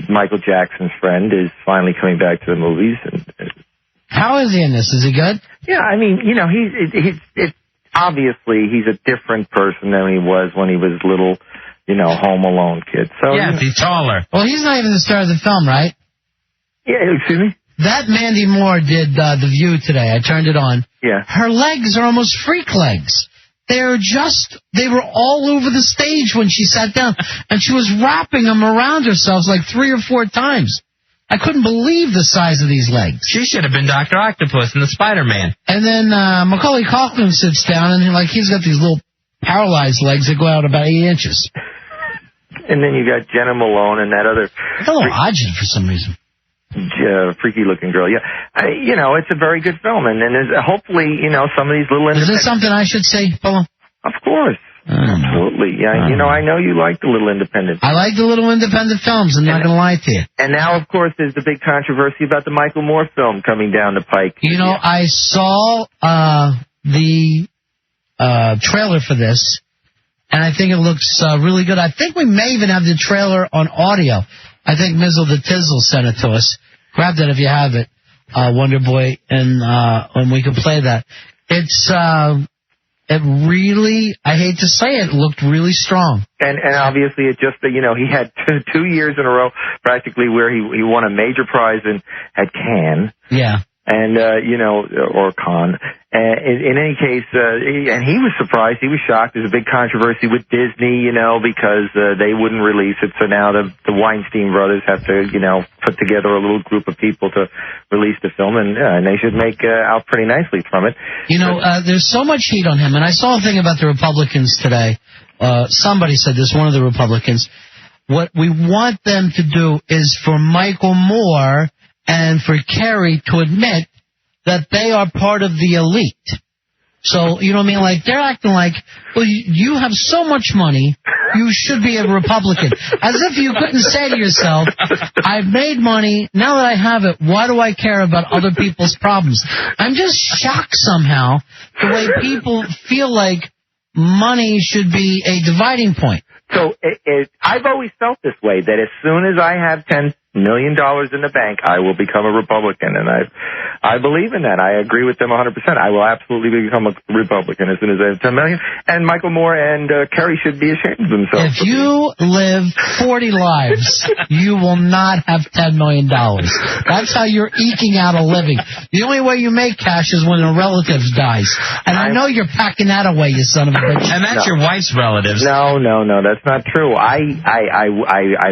Michael Jackson's friend is finally coming back to the movies. How is he in this? Is he good? Yeah, he's obviously he's a different person than he was when he was little, Home Alone kid. So yes, he's taller. Well, he's not even the star of the film, right? Yeah, excuse me? That Mandy Moore did The View today. I turned it on. Yeah. Her legs are almost freak legs. They were all over the stage when she sat down, and she was wrapping them around herself like 3 or 4 times. I couldn't believe the size of these legs. She should have been Dr. Octopus in the Spider-Man. And then Macaulay Culkin sits down, and he's got these little paralyzed legs that go out about 8 inches. And then you got Jenna Malone and that other... Hello, Ajit, for some reason. Freaky-looking girl, yeah. It's a very good film, and hopefully, some of these little... Is this something I should say, Polo? Of course. Absolutely. Yeah, I know you like the little independent. I like the little independent films. I'm not going to lie to you. And now, of course, there's the big controversy about the Michael Moore film coming down the pike. I saw the trailer for this, and I think it looks really good. I think we may even have the trailer on audio. I think Mizzle the Tizzle sent it to us. Grab that if you have it, Wonder Boy, and we can play that. It really, I hate to say it, looked really strong. And obviously it just, he had 2 years in a row practically where he won a major prize at Cannes. Yeah. And, or Cannes. In any case, and he was surprised, he was shocked. There's a big controversy with Disney, because they wouldn't release it. So now the Weinstein brothers have to, put together a little group of people to release the film, and they should make out pretty nicely from it. There's so much heat on him, and I saw a thing about the Republicans today. Somebody said this, one of the Republicans. What we want them to do is for Michael Moore and for Kerry to admit that they are part of the elite. So, you know what I mean? Like, they're acting like, well, you have so much money, you should be a Republican. As if you couldn't say to yourself, I've made money, now that I have it, why do I care about other people's problems? I'm just shocked somehow the way people feel like money should be a dividing point. So I've always felt this way, that as soon as I have $10 million in the bank, I will become a Republican, and I believe in that. I agree with them 100%. I will absolutely become a Republican as soon as I have $10 million. And Michael Moore and Kerry should be ashamed of themselves. If you live 40 lives, you will not have $10 million. That's how you're eking out a living. The only way you make cash is when a relative dies. And I know you're packing that away, you son of a bitch. And that's your wife's relatives. No, that's not true. I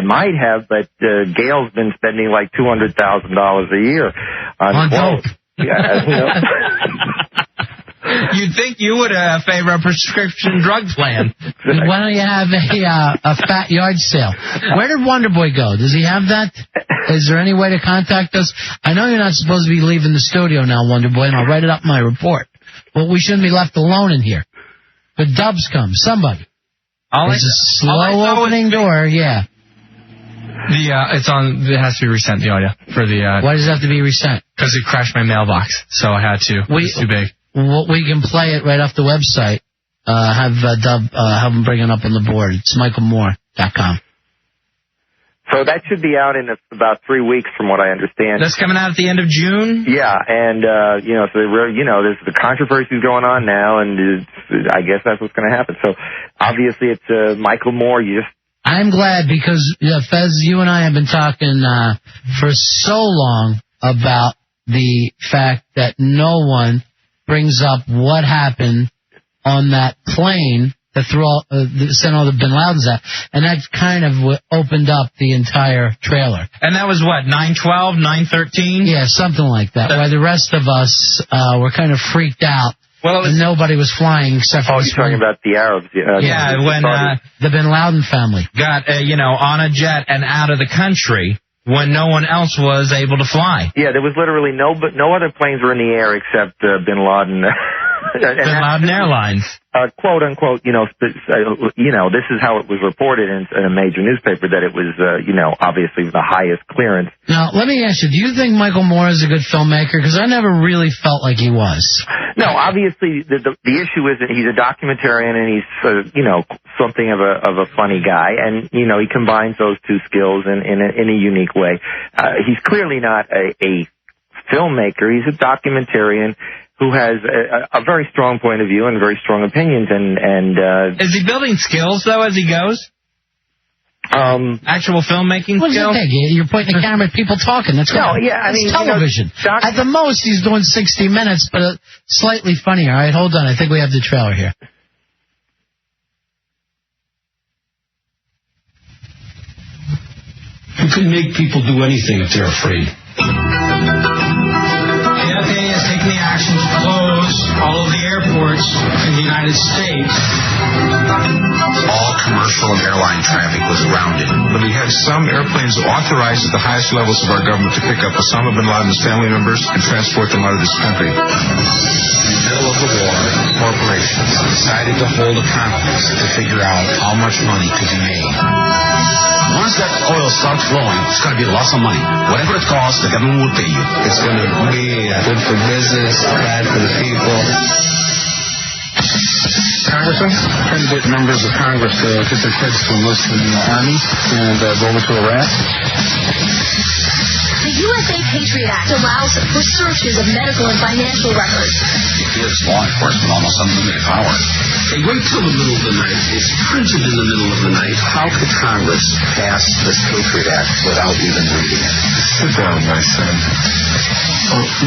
might have, but Gail's been spending like $200,000 a year on dope. Yeah, You'd think you would favor a prescription drug plan. Why don't you have a fat yard sale? Where did Wonder Boy go? Does he have that? Is there any way to contact us? I know you're not supposed to be leaving the studio now, Wonder Boy, and I'll write it up in my report. But we shouldn't be left alone in here. But Dubs come, somebody. It's a slow opening door, yeah. It has to be resent, the audio. Why does it have to be resent? Because it crashed my mailbox, so I had to. It's too big. We can play it right off the website. Have him bring it up on the board. It's michaelmoore.com. So that should be out in about 3 weeks, from what I understand. That's coming out at the end of June? Yeah, and, so there's the controversies going on now, and I guess that's what's going to happen. So, obviously, it's Michael Moore. I'm glad because, Fez, you and I have been talking for so long about the fact that no one brings up what happened on that plane that sent all the Bin Ladens out, and that kind of opened up the entire trailer. And that was what, 9/12, 9/13? Yeah, something like that. Where the rest of us were kind of freaked out. Well, nobody was flying except for... Oh, you're talking about the Arabs. When the Bin Laden family got, on a jet and out of the country when no one else was able to fly. Yeah, there was literally no other planes were in the air except Bin Laden. Bin Laden Airlines. Quote unquote, this is how it was reported in a major newspaper, that it was, obviously the highest clearance. Now, let me ask you, do you think Michael Moore is a good filmmaker? Because I never really felt like he was. No, obviously the issue is that he's a documentarian and he's, something of a funny guy, and, he combines those two skills in a unique way. He's clearly not a filmmaker. He's a documentarian who has a very strong point of view and very strong opinions, and is he building skills though as he goes? Actual filmmaking What does skill? it take? You're pointing the camera at people talking. That's television. At the most, he's doing 60 minutes, but slightly funnier. All right, hold on. I think we have the trailer here. You can make people do anything if they're afraid. The FAA has taken the action to close all of the airports in the United States. All commercial and airline traffic was grounded. But we had some airplanes authorized at the highest levels of our government to pick up Osama bin Laden's family members and transport them out of this country. In the middle of the war, corporations decided to hold a conference to figure out how much money could be made. Once that oil starts flowing, it's going to be lots of money. Whatever it costs, the government will pay you. It's going to be good for business, bad for the people. Congressman, trying to get members of Congress to get their kids to enlist in the Army and go over to Iraq. The USA Patriot Act allows for searches of medical and financial records. It gives law enforcement almost unlimited power. They wait till the middle of the night. It's printed in the middle of the night. How could Congress pass this Patriot Act without even reading it? Sit down, my son.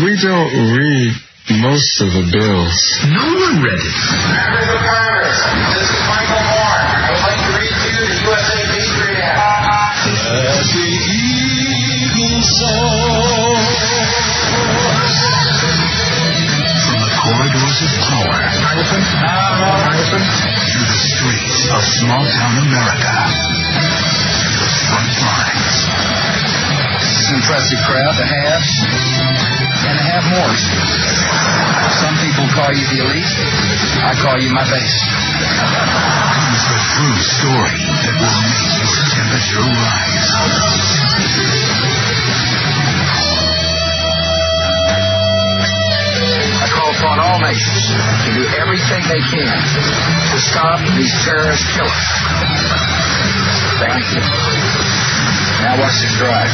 We don't read most of the bills. No one read it. Members of Congress, this is Michael Moore. I would like to read to you the USA Patriot Act. Let the eagle soar. From the corridors of power. Congressman? Congressman? Through the streets of small-town America. To the front lines. This is an impressive crowd, the haves and the have-mores. Some people call you the elite. I call you my base. Comes the true story that will make your temperature rise. I call upon all nations to do everything they can to stop these terrorist killers. Thank you. Now watch this drive.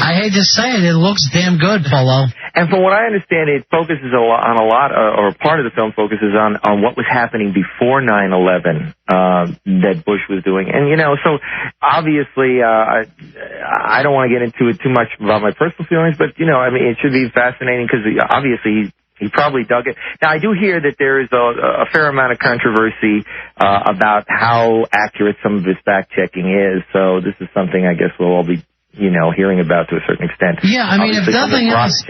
I hate to say it, it looks damn good, Polo. And from what I understand, it focuses on a lot, or part of the film focuses on what was happening before 9/11 that Bush was doing. And, you know, so obviously, I don't want to get into it too much about my personal feelings, but, you know, I mean, it should be fascinating because obviously he probably dug it. Now, I do hear that there is a fair amount of controversy about how accurate some of his fact-checking is. So this is something I guess we'll all be, you know, hearing about to a certain extent. Yeah, I mean, obviously, if nothing else,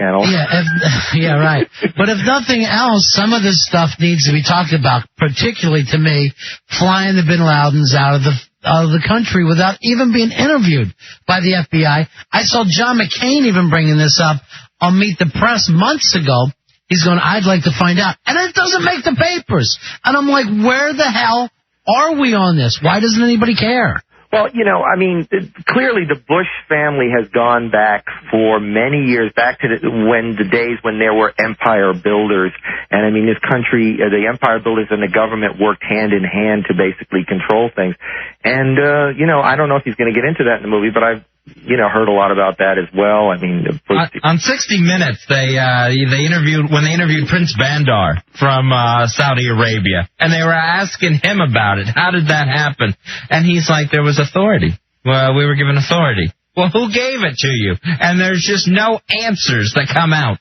yeah, right. But if nothing else, some of this stuff needs to be talked about, particularly to me, flying the Bin Ladens out of the country without even being interviewed by the FBI. I saw John McCain even bringing this up on Meet the Press months ago. He's going, I'd like to find out. And it doesn't make the papers. And I'm like, where the hell are we on this? Why doesn't anybody care? Well, you know, I mean, clearly the Bush family has gone back for many years, back to the days when there were empire builders. And I mean, this country, the empire builders and the government worked hand in hand to basically control things. And, you know, I don't know if he's going to get into that in the movie, but I've, you know, heard a lot about that as well. I mean, on 60 Minutes, they interviewed Prince Bandar from Saudi Arabia, and they were asking him about it. How did that happen? And he's like, there was authority. Well, we were given authority. Well, who gave it to you? And there's just no answers that come out.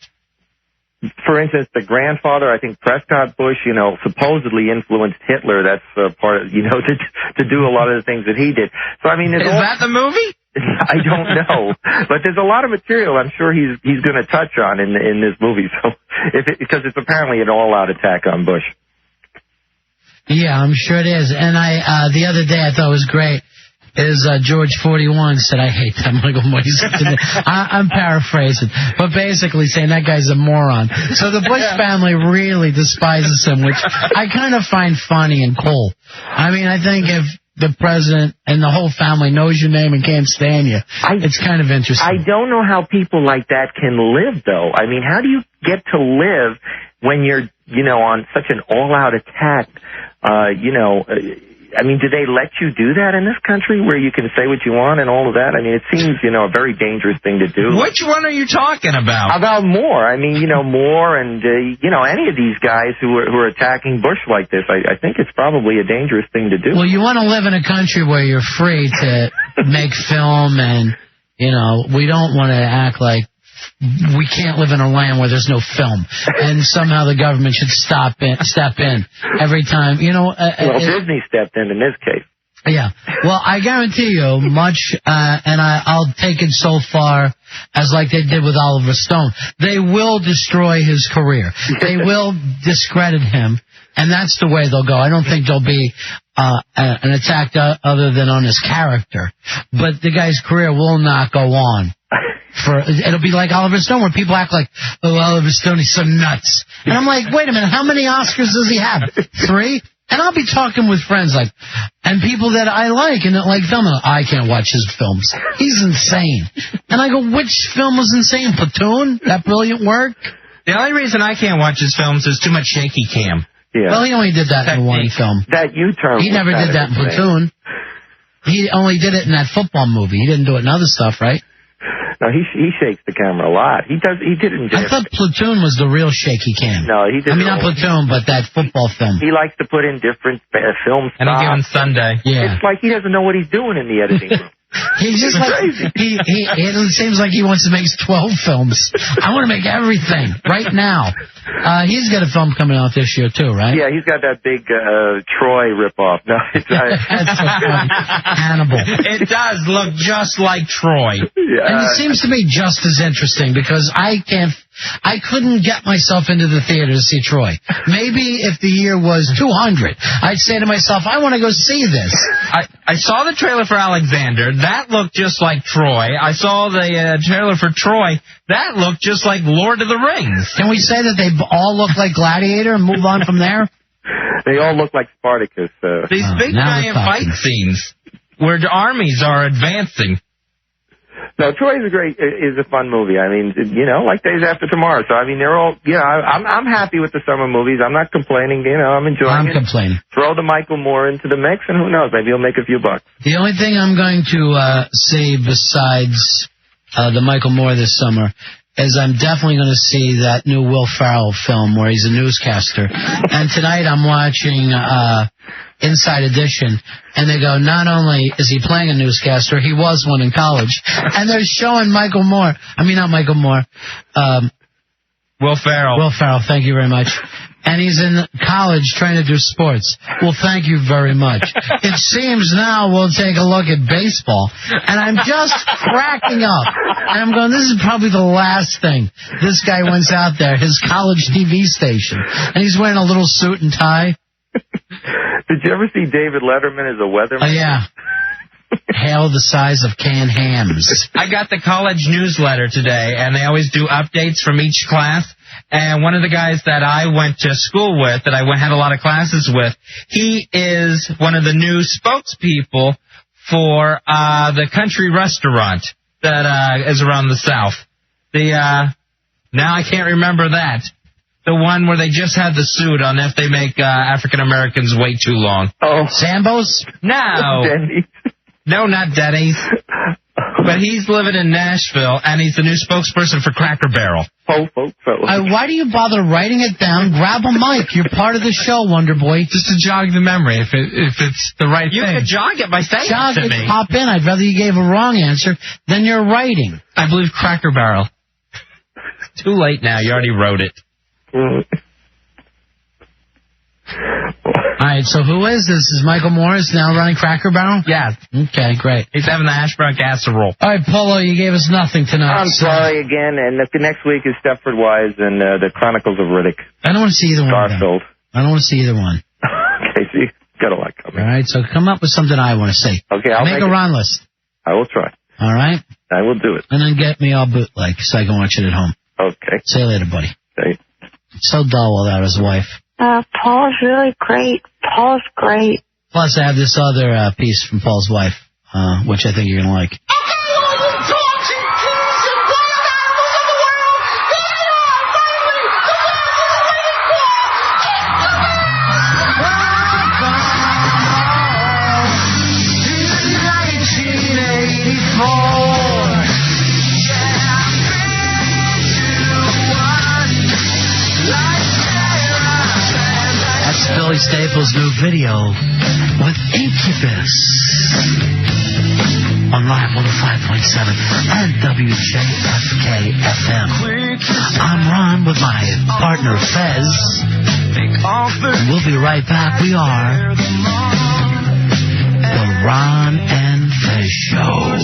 For instance, the grandfather, I think Prescott Bush, you know, supposedly influenced Hitler. That's part of, you know, to do a lot of the things that he did. So, I mean, is that the movie? I don't know, but there's a lot of material I'm sure he's going to touch on in this movie. So, because it's apparently an all-out attack on Bush. Yeah, I'm sure it is. And the other day I thought it was great. Is George 41 said, I hate that Michael Moyes. I'm paraphrasing, but basically saying that guy's a moron. So the Bush family really despises him, which I kind of find funny and cool. I mean, I think if the president and the whole family knows your name and can't stand you, it's kind of interesting. I don't know how people like that can live, though. I mean, how do you get to live when you're, you know, on such an all-out attack, you know, I mean, do they let you do that in this country where you can say what you want and all of that? I mean, it seems, a very dangerous thing to do. Which one are you talking about? About Moore. I mean, Moore and, any of these guys who are attacking Bush like this, I think it's probably a dangerous thing to do. Well, you want to live in a country where you're free to make film and, we don't want to act like we can't live in a land where there's no film, and somehow the government should step in every time. Disney stepped in this case. Yeah. Well, I guarantee you much, and I'll take it so far as like they did with Oliver Stone. They will destroy his career. They will discredit him, and that's the way they'll go. I don't think there'll be an attack other than on his character, but the guy's career will not go on. It'll be like Oliver Stone, where people act like, oh, Oliver Stone, he's so nuts. And I'm like, wait a minute, how many Oscars does he have? 3? And I'll be talking with friends and people that I like and that like film. I can't watch his films. He's insane. And I go, which film was insane? Platoon? That brilliant work? The only reason I can't watch his films is too much shaky cam. Yeah. Well, he only did that in one film. That U-turn. He never did that in Platoon. He only did it in that football movie. He didn't do it in other stuff, right? No, he shakes the camera a lot. He did it in I thought Platoon was the real shaky cam. No, he did. Not Platoon, but that football film. He likes to put in different film styles. And on Sunday. Yeah. It's like he doesn't know what he's doing in the editing room. He's just crazy. It seems like he wants to make 12 films. I want to make everything right now. He's got a film coming out this year too, right? Yeah, he's got that big Troy ripoff. No, it's that's so funny. Hannibal. It does look just like Troy. Yeah. And it seems to me just as interesting because I couldn't get myself into the theater to see Troy. Maybe if the year was 200, I'd say to myself, I want to go see this. I saw the trailer for Alexander. That looked just like Troy. I saw the trailer for Troy. That looked just like Lord of the Rings. Can we say that they all look like Gladiator and move on from there? They all look like Spartacus. These big giant fight scenes where the armies are advancing. No, Troy is a fun movie. I mean, like Days After Tomorrow. So, I mean, they're all, I'm happy with the summer movies. I'm not complaining, I'm enjoying it. I'm complaining. Throw the Michael Moore into the mix, and who knows, maybe he'll make a few bucks. The only thing I'm going to see besides the Michael Moore this summer is I'm definitely going to see that new Will Ferrell film where he's a newscaster. And tonight I'm watching Inside Edition, and they go, not only is he playing a newscaster, he was one in college. And they're showing Michael Moore. I mean, not Michael Moore. Will Ferrell. Will Ferrell, thank you very much. And he's in college trying to do sports. Well, thank you very much. It seems now we'll take a look at baseball. And I'm just cracking up. And I'm going, this is probably the last thing this guy wants out there, his college TV station. And he's wearing a little suit and tie. Did you ever see David Letterman as a weatherman? Oh, yeah. Hail the size of canned hams. I got the college newsletter today, and they always do updates from each class. And one of the guys that I went to school with, that I had a lot of classes with, he is one of the new spokespeople for the country restaurant that is around the South. Now I can't remember that. The one where they just had the suit on if they make African Americans wait too long. Oh, Sambo's? No. Denny's. No, not Denny's. But he's living in Nashville, and he's the new spokesperson for Cracker Barrel. Why do you bother writing it down? Grab a mic. You're part of the show, Wonder Boy. Just to jog the memory, if it's the right thing. You could jog it by saying it to me. Hop in. I'd rather you gave a wrong answer than you're writing. I believe Cracker Barrel. Too late now. You already wrote it. All right, so who is this? Is Michael Morris now running Cracker Barrel? Yeah. Okay, great. He's having the hash brown casserole. All right, Polo, you gave us nothing tonight. I'm sorry again, and the next week is Stepford Wives and the Chronicles of Riddick. I don't want to see either one. Garfield. I don't want to see either one. Okay, so you got a lot coming. All right, so come up with something I want to see. Okay, I'll make a Ron list. I will try. All right? I will do it. And then get me all bootleg so I can watch it at home. Okay. See you later, buddy. Okay. So dull without his wife. Paul's really great. Paul's great. Plus, I have this other piece from Paul's wife, which I think you're going to like. Staples' new video with Incubus on Live 105.7 and WJFK FM. I'm Ron with my partner Fez. And we'll be right back. We are the Ron and Fez Show.